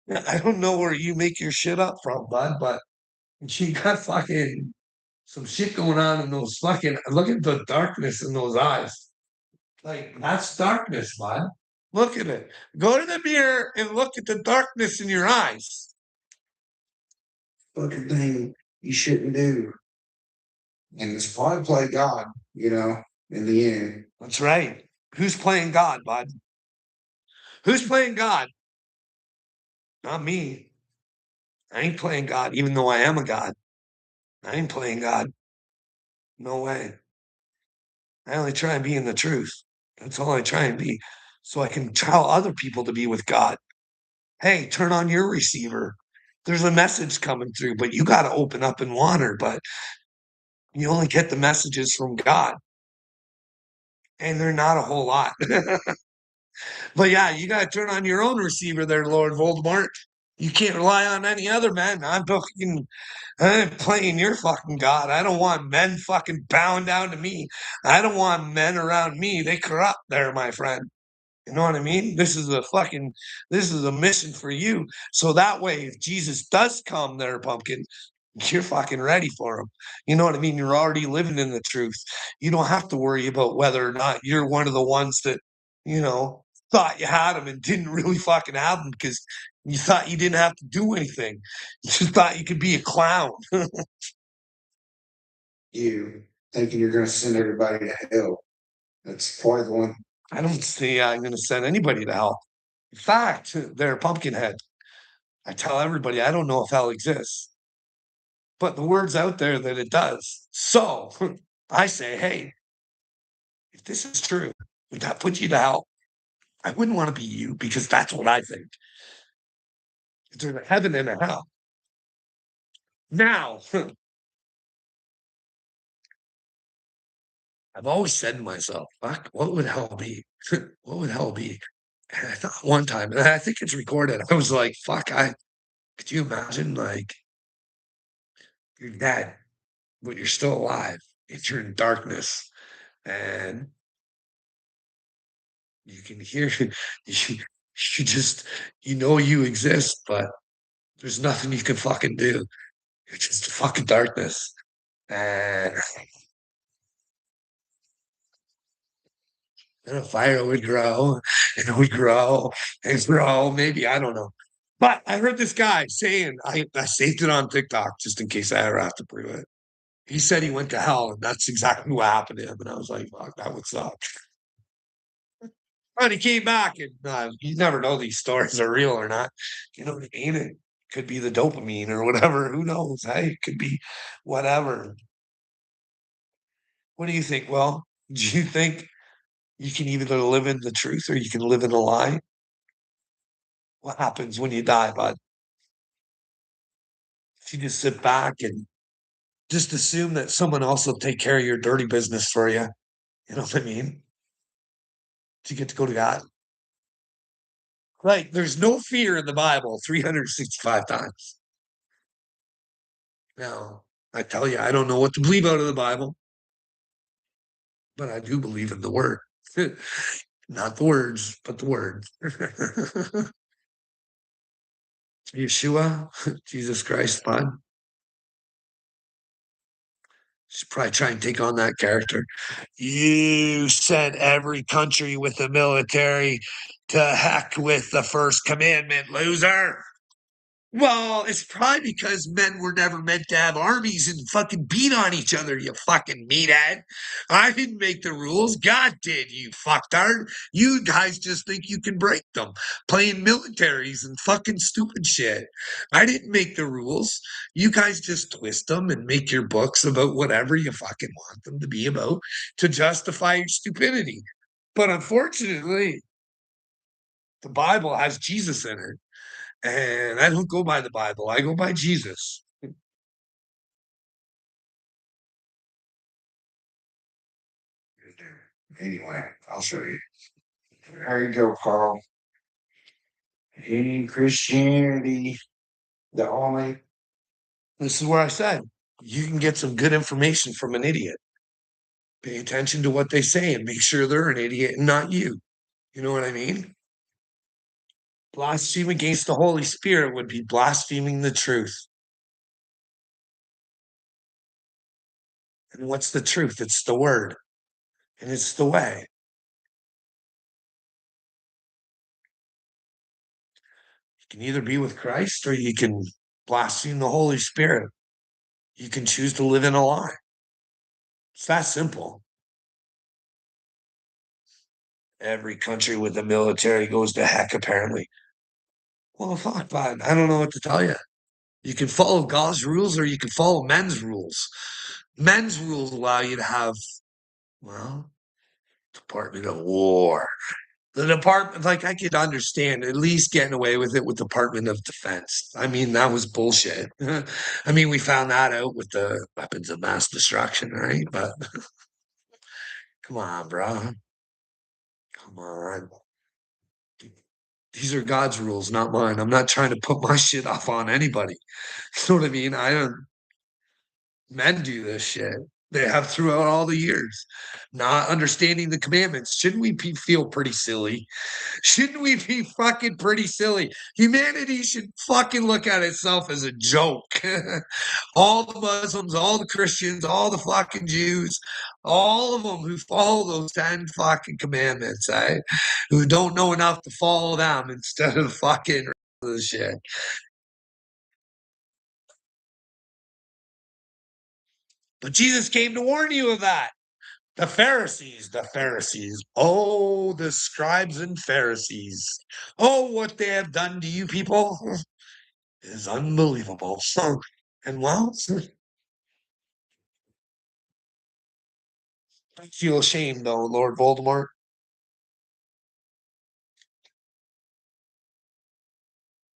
I don't know where you make your shit up from, bud, but she got fucking some shit going on in those fucking, look at the darkness in those eyes. Like, that's darkness, bud. Look at it. Go to the mirror and look at the darkness in your eyes.
Fucking thing you shouldn't do. And it's probably play God, you know, in the end.
That's right. Who's playing God, bud? Who's playing God? Not me. I ain't playing God, even though I am a God. I ain't playing God. No way. I only try and be in the truth. That's all I try and be. So I can tell other people to be with God. Hey, turn on your receiver. There's a message coming through, but you got to open up and water. But you only get the messages from God. And they're not a whole lot. But yeah, you got to turn on your own receiver there, Lord Voldemort. You can't rely on any other man. I'm playing your fucking God. I don't want men fucking bowing down to me. I don't want men around me. They corrupt there, my friend. You know what I mean? This is a mission for you. So that way, if Jesus does come there, pumpkin, you're fucking ready for him. You know what I mean? You're already living in the truth. You don't have to worry about whether or not you're one of the ones that, you know, thought you had him and didn't really fucking have him because you thought you didn't have to do anything. You just thought you could be a clown.
You thinking you're going to send everybody to hell. That's probably the one.
I don't see I'm going to send anybody to hell. In fact, they're Pumpkinhead. I tell everybody I don't know if hell exists, but the word's out there that it does. So I say, hey, if this is true, would that put you to hell? I wouldn't want to be you because that's what I think. There's a heaven and a hell. Now, I've always said to myself, fuck, what would hell be? What would hell be? And I thought one time, and I think it's recorded, I was like, fuck, could you imagine like you're dead, but you're still alive. If you're in darkness and you can hear you, you just you know you exist, but there's nothing you can fucking do. You're just fucking darkness. And then a fire would grow and it would grow and grow. Maybe I don't know. But I heard this guy saying I saved it on TikTok just in case I ever have to prove it. He said he went to hell, and that's exactly what happened to him. And I was like, fuck, that would suck. And he came back, and you never know these stories are real or not. You know what I mean? It could be the dopamine or whatever. Who knows? Hey, it could be whatever. What do you think? Well, do you think you can either live in the truth or you can live in a lie? What happens when you die, bud? If you just sit back and just assume that someone else will take care of your dirty business for you. You know what I mean? To get to go to God. Like, there's no fear in the Bible 365 times. Now, I tell you, I don't know what to believe out of the Bible, but I do believe in the word. Not the words, but the word. Yeshua, Jesus Christ, bud. Should probably try and take on that character. You sent every country with the military to heck with the first commandment, loser. Well, it's probably because men were never meant to have armies and fucking beat on each other, you fucking meathead. I didn't make the rules. God did, you fucktard. You guys just think you can break them, playing militaries and fucking stupid shit. I didn't make the rules. You guys just twist them and make your books about whatever you fucking want them to be about to justify your stupidity. But unfortunately, the Bible has Jesus in it. And I don't go by the Bible. I go by Jesus.
Anyway, I'll show you. There you go, Carl. In Christianity, the only
This is where I said you can get some good information from an idiot. Pay attention to what they say and make sure they're an idiot and not you. You know what I mean? Blaspheme against the Holy Spirit would be blaspheming the truth. And what's the truth? It's the word, and it's the way. You can either be with Christ or you can blaspheme the Holy Spirit. You can choose to live in a lie. It's that simple. Every country with a military goes to heck, apparently. Well, fuck, man. I don't know what to tell you. You can follow God's rules or you can follow men's rules. Men's rules allow you to have, well, Department of War. The department, like, I could understand at least getting away with it with Department of Defense. I mean, that was bullshit. I mean, we found that out with the weapons of mass destruction, right? But come on, bro. Come on. These are God's rules, not mine. I'm not trying to put my shit off on anybody. You know what I mean? Men do this shit. They have throughout all the years, not understanding the commandments. Shouldn't we feel pretty silly? Shouldn't we be fucking pretty silly? Humanity should fucking look at itself as a joke. All the Muslims, all the Christians, all the fucking Jews, all of them who follow those 10 fucking commandments, eh? Who don't know enough to follow them instead of fucking the shit. But Jesus came to warn you of that. The Pharisees. Oh, the scribes and Pharisees. Oh, what they have done to you people is unbelievable. And well, I feel ashamed though, Lord Voldemort.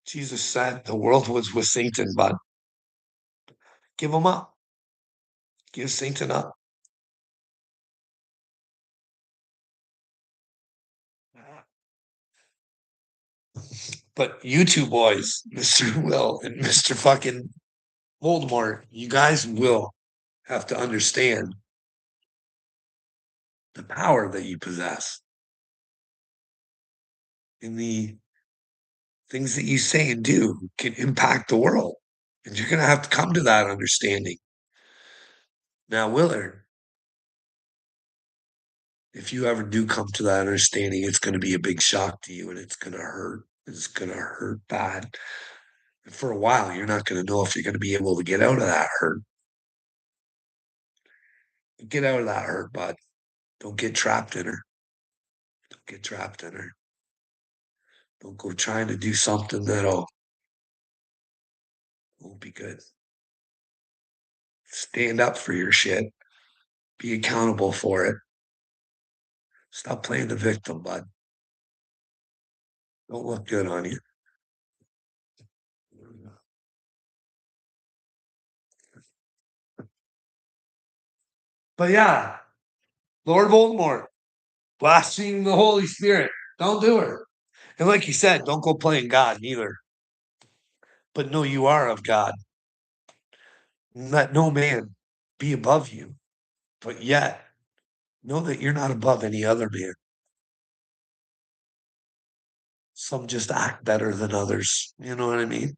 Jesus said the world was with Satan, but give him up. Give Satan up. But you two boys, Mr. Will and Mr. fucking Voldemort, you guys will have to understand the power that you possess in the things that you say and do can impact the world. And you're going to have to come to that understanding. Now, Willard, if you ever do come to that understanding, it's going to be a big shock to you and it's going to hurt. It's going to hurt bad. And for a while, you're not going to know if you're going to be able to get out of that hurt. Get out of that hurt, bud. Don't get trapped in her. Don't get trapped in her. Don't go trying to do something that'll won't be good. Stand up for your shit. Be accountable for it. Stop playing the victim, bud. Don't look good on you. But yeah, Lord Voldemort, blaspheming the Holy Spirit. Don't do it. And like you said, don't go playing God neither. But know you are of God. Let no man be above you. But yet, know that you're not above any other man. Some just act better than others. You know what I mean?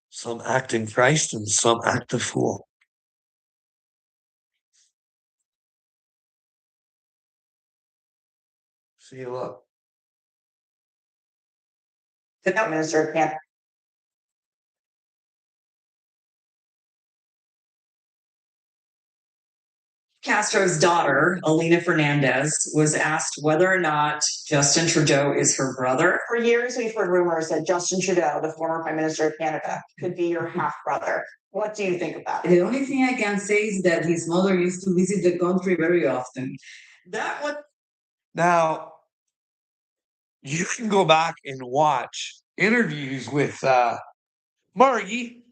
Some act in Christ and some act a fool. See you look.
The minister can't. Castro's daughter, Elena Fernandez, was asked whether or not Justin Trudeau is her brother. For years, we've heard rumors that Justin Trudeau, the former Prime Minister of Canada, could be your half brother. What do you think about it?
The only thing I can say is that his mother used to visit the country very often.
That would.
Now, you can go back and watch interviews with Margie.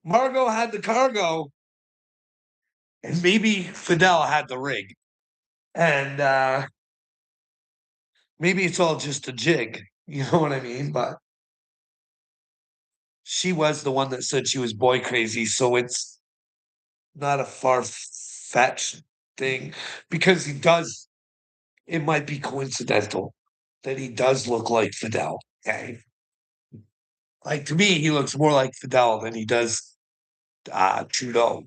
Margot had the cargo, and maybe Fidel had the rig. And maybe it's all just a jig. You know what I mean? But she was the one that said she was boy crazy, so it's not a far-fetched thing because it might be coincidental that he does look like Fidel. Okay. Like to me, he looks more like Fidel than he does Trudeau.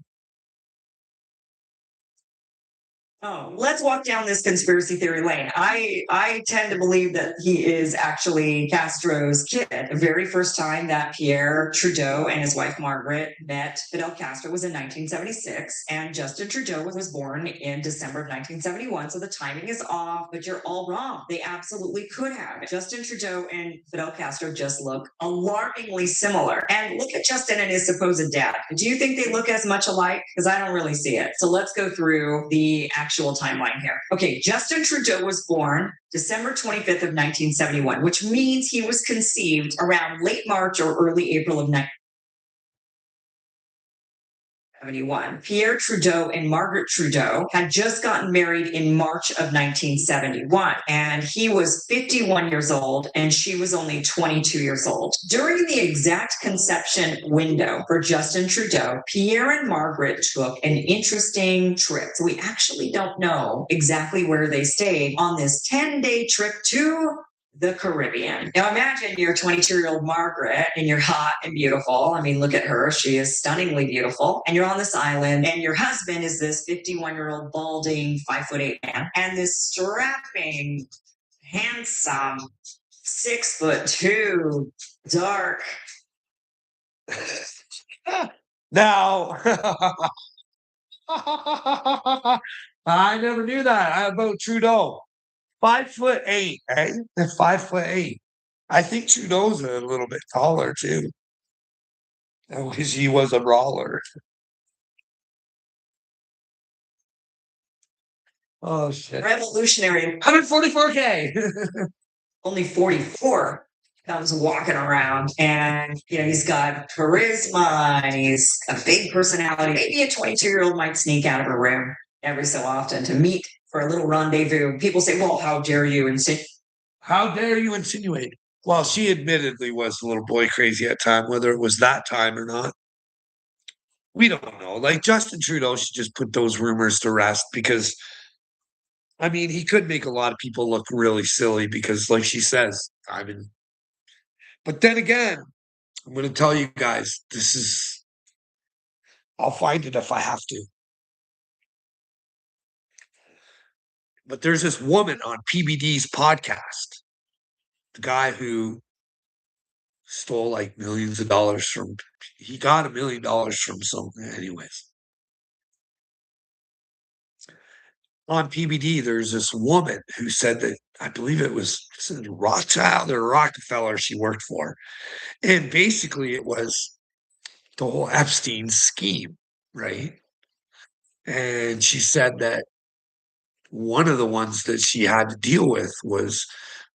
Oh, let's walk down this conspiracy theory lane. I tend to believe that he is actually Castro's kid. The very first time that Pierre Trudeau and his wife Margaret met Fidel Castro was in 1976, and Justin Trudeau was born in December of 1971. So the timing is off, but you're all wrong. They absolutely could have. Justin Trudeau and Fidel Castro just look alarmingly similar. And look at Justin and his supposed dad. Do you think they look as much alike? Because I don't really see it. So let's go through the actual timeline here. Okay, Justin Trudeau was born December 25th of 1971, which means he was conceived around late March or early April of 1971. Pierre Trudeau and Margaret Trudeau had just gotten married in March of 1971, and he was 51 years old and she was only 22 years old. During the exact conception window for Justin Trudeau, Pierre and Margaret took an interesting trip. So we actually don't know exactly where they stayed on this 10-day trip to the Caribbean. Now imagine you're 22-year-old Margaret and you're hot and beautiful. I mean, look at her. She is stunningly beautiful. And you're on this island and your husband is this 51-year-old balding 5'8" man and this strapping, handsome 6'2" dark.
Now, I never knew that about Trudeau. 5'8", eh? 5'8". I think Trudeau's a little bit taller too. I wish he was a brawler. Oh shit.
Revolutionary.
144K.
Only 44 comes walking around and he's got charisma and he's a big personality. Maybe a 22-year-old might sneak out of a room every so often to meet for a little rendezvous. People say, well, how dare you insinuate?
How dare you insinuate? Well, she admittedly was a little boy crazy at time, whether it was that time or not. We don't know. Like Justin Trudeau should just put those rumors to rest because I mean, he could make a lot of people look really silly because, like she says, I mean, but then again, I'm going to tell you guys, I'll find it if I have to. But there's this woman on PBD's podcast, the guy who stole like millions of dollars he got $1 million from anyways. On PBD, there's this woman who said that I believe it was Rothschild or Rockefeller she worked for. And basically it was the whole Epstein scheme, right? And she said that one of the ones that she had to deal with was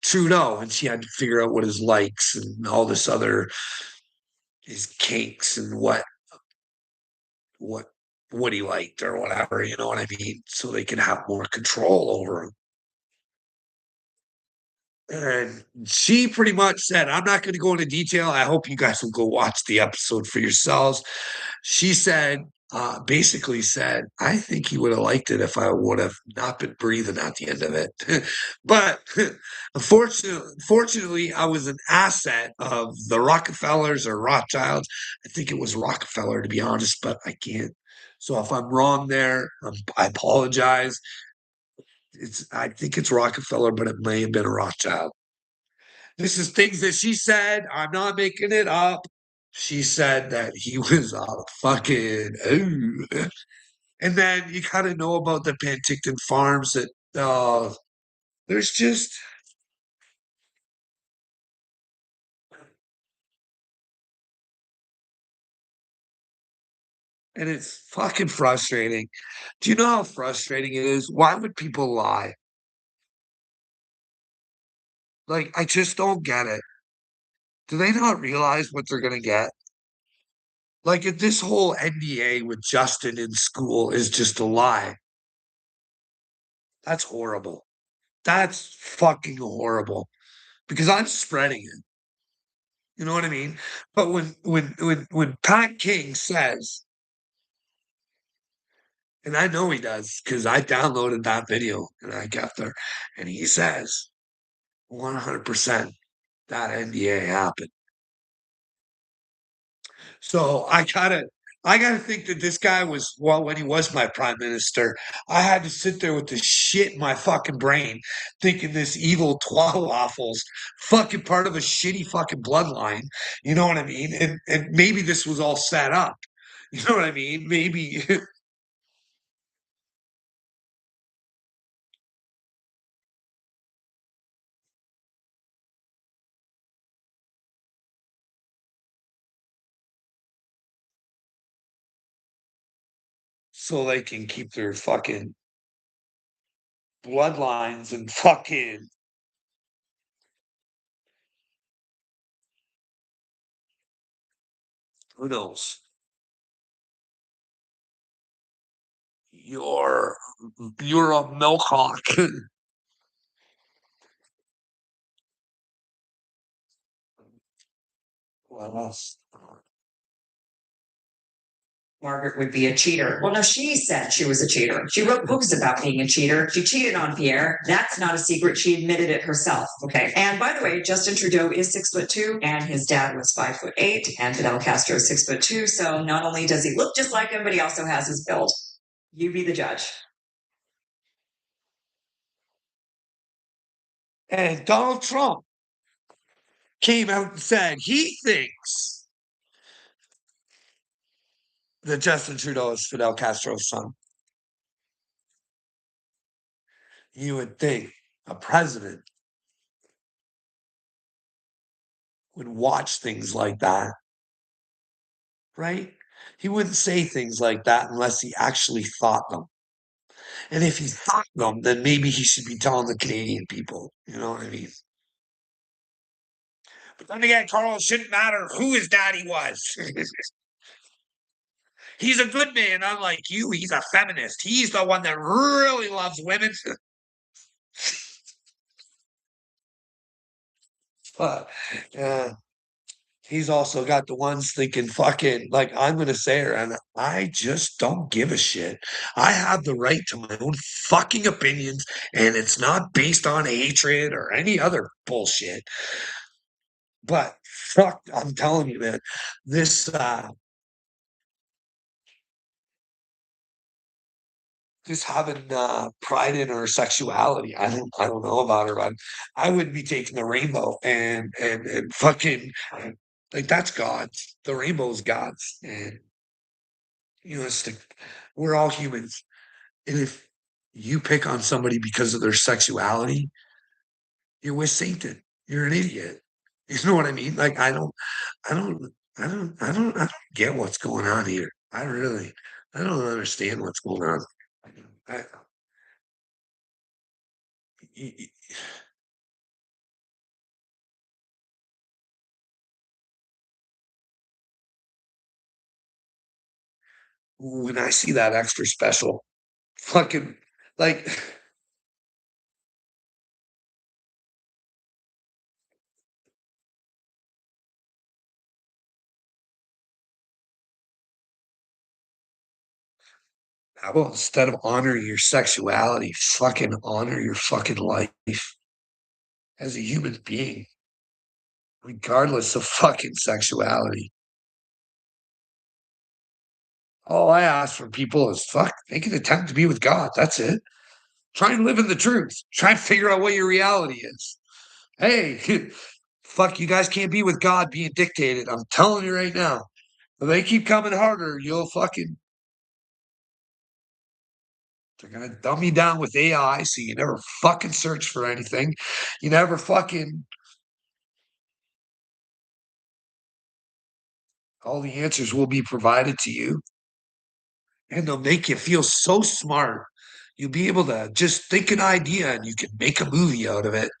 Trudeau, and she had to figure out what his likes and all this other his cakes and what what he liked or whatever, you know what I mean? So they can have more control over him. And she pretty much said, I'm not going to go into detail. I hope you guys will go watch the episode for yourselves. She said, basically said, I think he would have liked it if I would have not been breathing at the end of it. But fortunately, I was an asset of the Rockefellers or Rothschilds. I think it was Rockefeller, to be honest, but I can't. So if I'm wrong there, I apologize. I think it's Rockefeller, but it may have been a Rothschild. This is things that she said. I'm not making it up. She said that he was a fucking ooh. And then you gotta know about the Penticton Farms that there's just and it's fucking frustrating. Do you know how frustrating it is? Why would people lie? Like, I just don't get it. Do they not realize what they're gonna get? Like, if this whole NDA with Justin in school is just a lie, that's horrible. That's fucking horrible because I'm spreading it. You know what I mean? But when Pat King says, and I know he does because I downloaded that video and I got there, and he says 100% that NDA happened. So I gotta think that this guy was when he was my prime minister, I had to sit there with this shit in my fucking brain, thinking this evil twat waffles fucking part of a shitty fucking bloodline. You know what I mean? And maybe this was all set up. You know what I mean? Maybe so they can keep their fucking bloodlines and fucking who knows? You're a milk hawk. What else?
Margaret would be a cheater. Well, no, she said she was a cheater. She wrote books about being a cheater. She cheated on Pierre. That's not a secret. She admitted it herself. Okay. And by the way, Justin Trudeau is 6'2", and his dad was 5'8", and Fidel Castro is 6'2". So not only does he look just like him, but he also has his build. You be the judge.
And Donald Trump came out and said he thinks that Justin Trudeau is Fidel Castro's son. You would think a president would watch things like that, right? He wouldn't say things like that unless he actually thought them. And if he thought them, then maybe he should be telling the Canadian people. You know what I mean? But then again, Carl, it shouldn't matter who his daddy was. He's a good man, unlike you. He's a feminist. He's the one that really loves women. But he's also got the ones thinking, fucking, like, I'm going to say her, and I just don't give a shit. I have the right to my own fucking opinions, and it's not based on hatred or any other bullshit. But fuck, I'm telling you, man, this just having pride in her sexuality. I don't know about her, but I would be taking the rainbow and fucking like that's God's. The rainbow's God's, and it's we're all humans. And if you pick on somebody because of their sexuality, you're with Satan. You're an idiot. You know what I mean? Like I don't, I don't get what's going on here. I don't understand what's going on. I, y- y- when I see that extra special, fucking like well, instead of honoring your sexuality, fucking honor your fucking life as a human being, regardless of fucking sexuality. All I ask from people is fuck, make an attempt to be with God. That's it. Try and live in the truth. Try and figure out what your reality is. Hey, fuck, you guys can't be with God being dictated. I'm telling you right now. If they keep coming harder, you'll fucking. They're gonna dumb you down with AI, so you never fucking search for anything. You never fucking. All the answers will be provided to you, and they'll make you feel so smart. You'll be able to just think an idea, and you can make a movie out of it.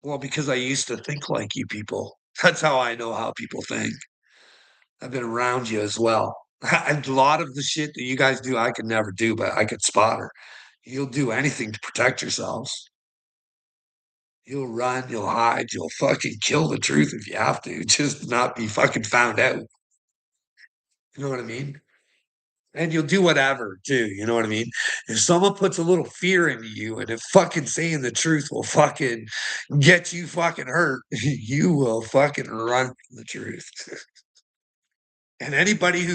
Well, because I used to think like you people. That's how I know how people think. I've been around you as well. A lot of the shit that you guys do, I could never do, but I could spot her. You'll do anything to protect yourselves. You'll run, you'll hide, you'll fucking kill the truth if you have to, just not be fucking found out. You know what I mean? And you'll do whatever too. You know what I mean? If someone puts a little fear into you and if fucking saying the truth will fucking get you fucking hurt, you will fucking run from the truth. And anybody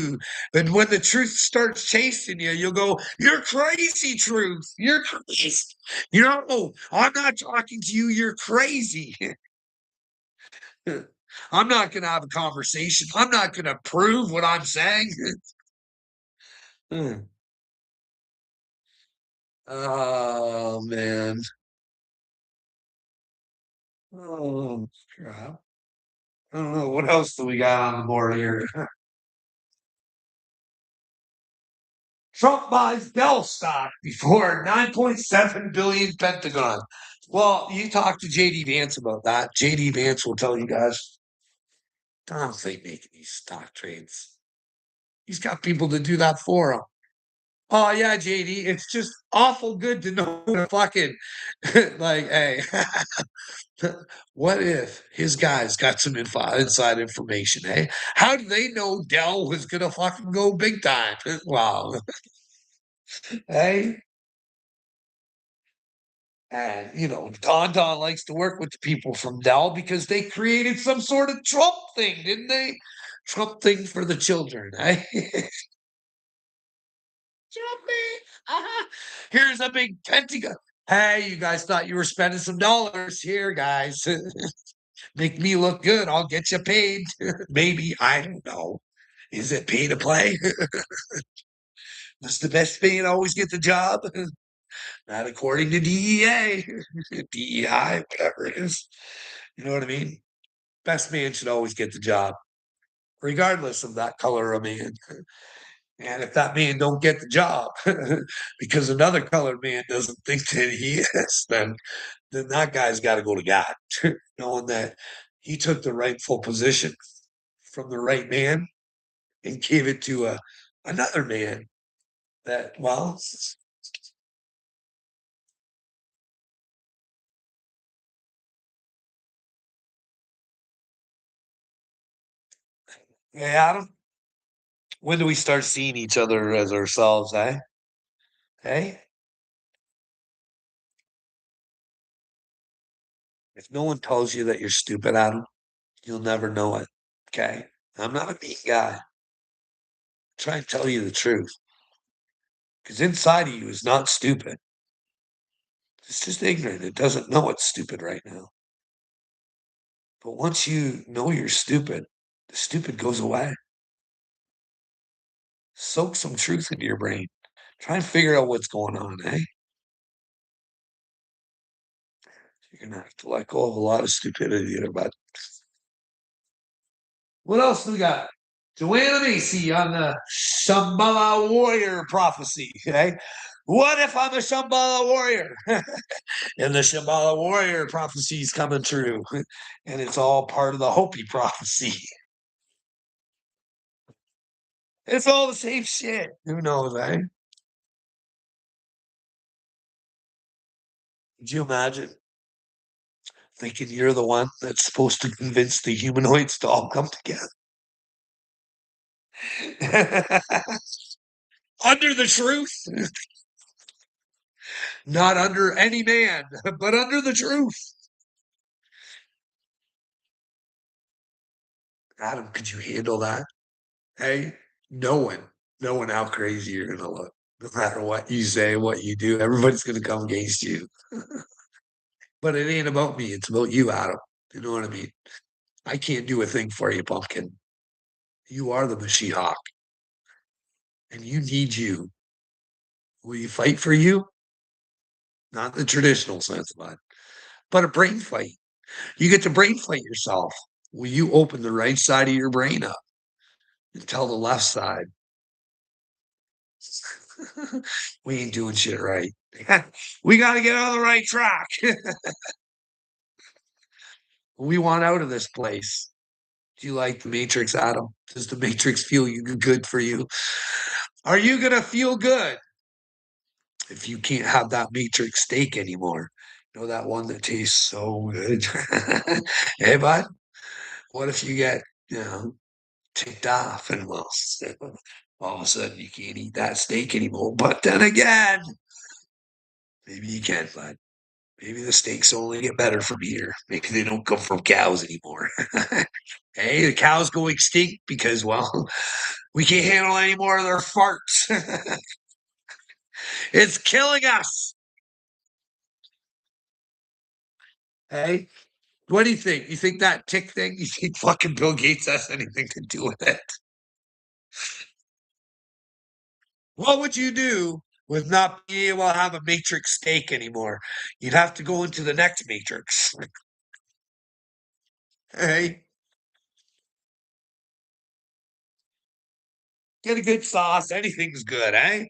and when the truth starts chasing you, you'll go, "You're crazy, truth. You're crazy." I'm not talking to you. You're crazy. I'm not going to have a conversation. I'm not going to prove what I'm saying. Oh, man. Oh, crap. I don't know. What else do we got on the board here? Trump buys Dell stock before 9.7 billion Pentagon. Well, you talk to JD Vance about that. JD Vance will tell you guys, Donald ain't making these stock trades. He's got people to do that for him. Oh yeah, JD, it's just awful good to know to fucking like, hey, what if his guys got some inside information, eh? How do they know Dell was gonna fucking go big time? Wow. Hey. And Don likes to work with the people from Dell because they created some sort of Trump thing, didn't they? Trump thing for the children, eh? Here's a big Pentagon. Hey, you guys thought you were spending some dollars here, guys. Make me look good. I'll get you paid. Maybe. I don't know. Is it pay to play? Does the best man always get the job? Not according to DEA, DEI, whatever it is. You know what I mean? Best man should always get the job, regardless of that color of man. And if that man don't get the job because another colored man doesn't think that he is, then that guy's got to go to God, knowing that he took the rightful position from the right man and gave it to another man that, well, yeah, when do we start seeing each other as ourselves, eh? Hey? If no one tells you that you're stupid, Adam, you'll never know it. Okay? I'm not a mean guy. Try and tell you the truth. Because inside of you is not stupid. It's just ignorant. It doesn't know it's stupid right now. But once you know you're stupid, the stupid goes away. Soak some truth into your brain. Try and figure out what's going on, eh? You're gonna have to let go of a lot of stupidity there, bud. What else do we got? Joanna Macy on the Shambhala Warrior prophecy. Okay. What if I'm a Shambhala warrior? And the Shambhala Warrior prophecy is coming true. And it's all part of the Hopi prophecy. It's all the same shit. Who knows, eh? Could you imagine thinking you're the one that's supposed to convince the humanoids to all come together? Under the truth, not under any man, but under the truth. Adam, could you handle that? Hey, knowing how crazy you're gonna look, no matter what you say, what you do, everybody's gonna come against you. But it ain't about me, it's about you, Adam. You know what I mean? I can't do a thing for you, pumpkin. You are the Mashiach, and you need you. Will you fight for you? Not the traditional sense, but a brain fight. You get to brain fight yourself. Will you open the right side of your brain up and tell the left side, we ain't doing shit right. We got to get on the right track. We want out of this place. Do you like the Matrix, Adam? Does the Matrix feel good for you? Are you going to feel good if you can't have that Matrix steak anymore? You know, that one that tastes so good. Hey, bud, what if you get, ticked off and well, all of a sudden you can't eat that steak anymore? But then again, maybe you can, bud. Maybe the steaks only get better from here. Maybe they don't come from cows anymore. Hey, the cows go extinct because, well, we can't handle any more of their farts. It's killing us. Hey, what do you think? You think that tick thing? You think fucking Bill Gates has anything to do with it? What would you do with not being able to have a matrix steak anymore? You'd have to go into the next matrix. Hey, Get a good sauce. Anything's good, eh?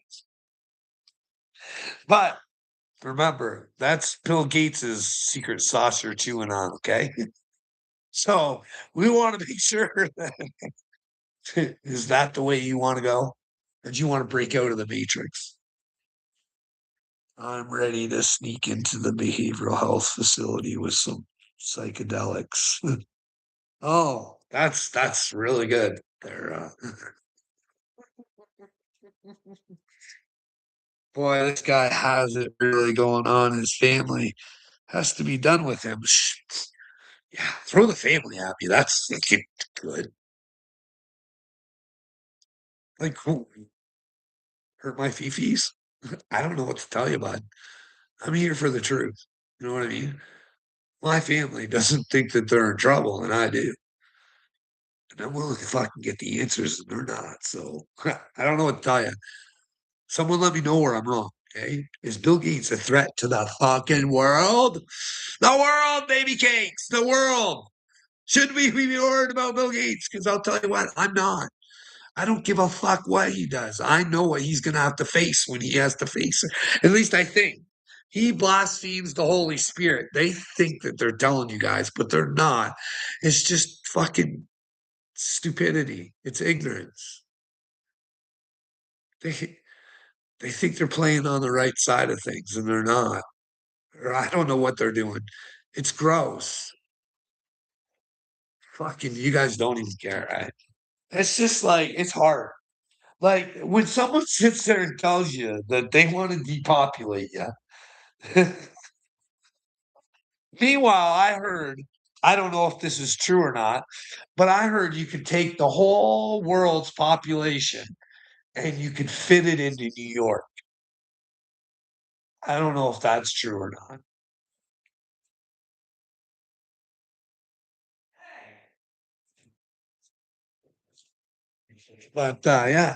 But remember, that's Bill Gates's secret sauce you're chewing on, okay? So we want to make sure that is that the way you want to go? Or do you want to break out of the matrix? I'm ready to sneak into the behavioral health facility with some psychedelics. Oh, that's really good. There, boy, this guy has it really going on. His family has to be done with him. Yeah, throw the family at me. That's good. Like, who hurt my fifis? I don't know what to tell you, bud. I'm here for the truth. You know what I mean? My family doesn't think that they're in trouble, and I do. And I'm willing to fucking get the answers, and they're not. So I don't know what to tell you. Someone let me know where I'm wrong. Okay, is Bill Gates a threat to the fucking world? The world, baby cakes, the world. Should we be worried about Bill Gates? Because I'll tell you what, I'm not. I don't give a fuck what he does. I know what he's going to have to face when he has to face it. At least I think. He blasphemes the Holy Spirit. They think that they're telling you guys, but they're not. It's just fucking stupidity. It's ignorance. They they think they're playing on the right side of things and they're not. Or I don't know what they're doing. It's gross. Fucking you guys don't even care, right? It's just like it's hard. Like when someone sits there and tells you that they want to depopulate you. Meanwhile, I heard, I don't know if this is true or not, but I heard you could take the whole world's population and you could fit it into New York. I don't know if that's true or not. But yeah.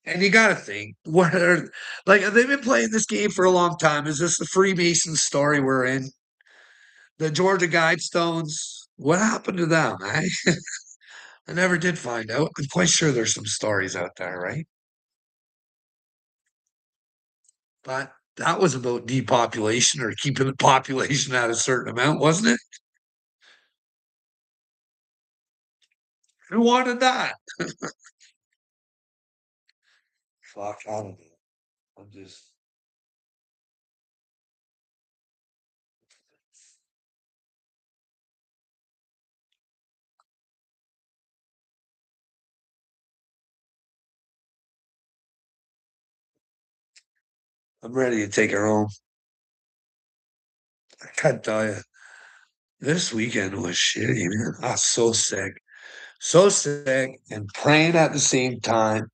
And you gotta think, what are like they've been playing this game for a long time. Is this the Freemason story we're in? The Georgia Guidestones? What happened to them? I never did find out. I'm quite sure there's some stories out there, right? But that was about depopulation or keeping the population at a certain amount, wasn't it? Who wanted that? Fuck, I don't know. I'm just I'm ready to take her home. I can't tell you. This weekend was shitty, man. I was so sick, and praying at the same time,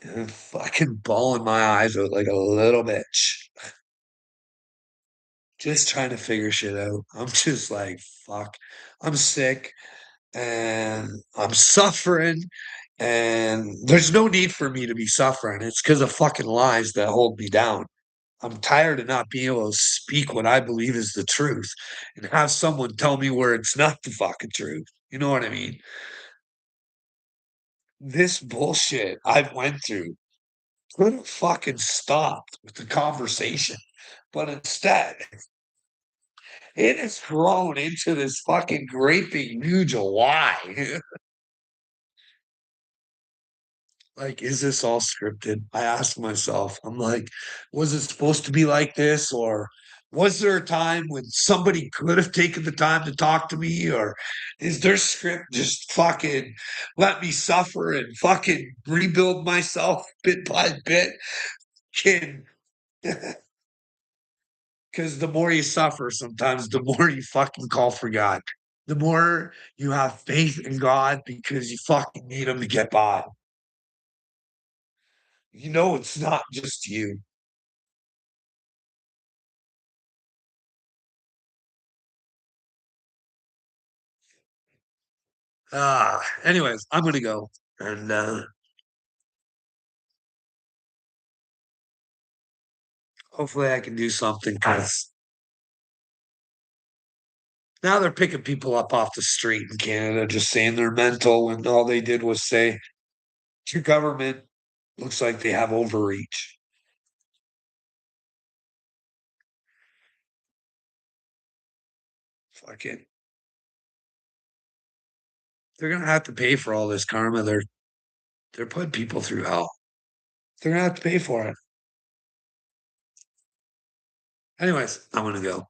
and fucking bawling my eyes out like a little bitch. Just trying to figure shit out. I'm just like, fuck. I'm sick and I'm suffering, and there's no need for me to be suffering. It's because of fucking lies that hold me down. I'm tired of not being able to speak what I believe is the truth and have someone tell me where it's not the fucking truth. You know what I mean? This bullshit I've went through could have fucking stopped with the conversation, but instead it has grown into this fucking great big huge lie. Like, is this all scripted? I ask myself, I'm like, was it supposed to be like this? Or was there a time when somebody could have taken the time to talk to me? Or is their script just fucking let me suffer and fucking rebuild myself bit by bit? Kid. Because the more you suffer, sometimes the more you fucking call for God. The more you have faith in God because you fucking need him to get by. You know, it's not just you. Anyways, I'm gonna go. And hopefully I can do something because now they're picking people up off the street in Canada just saying they're mental when all they did was say Your government looks like they have overreach. Fuck it. They're gonna have to pay for all this karma. They're putting people through hell. They're gonna have to pay for it. Anyways, I'm gonna go.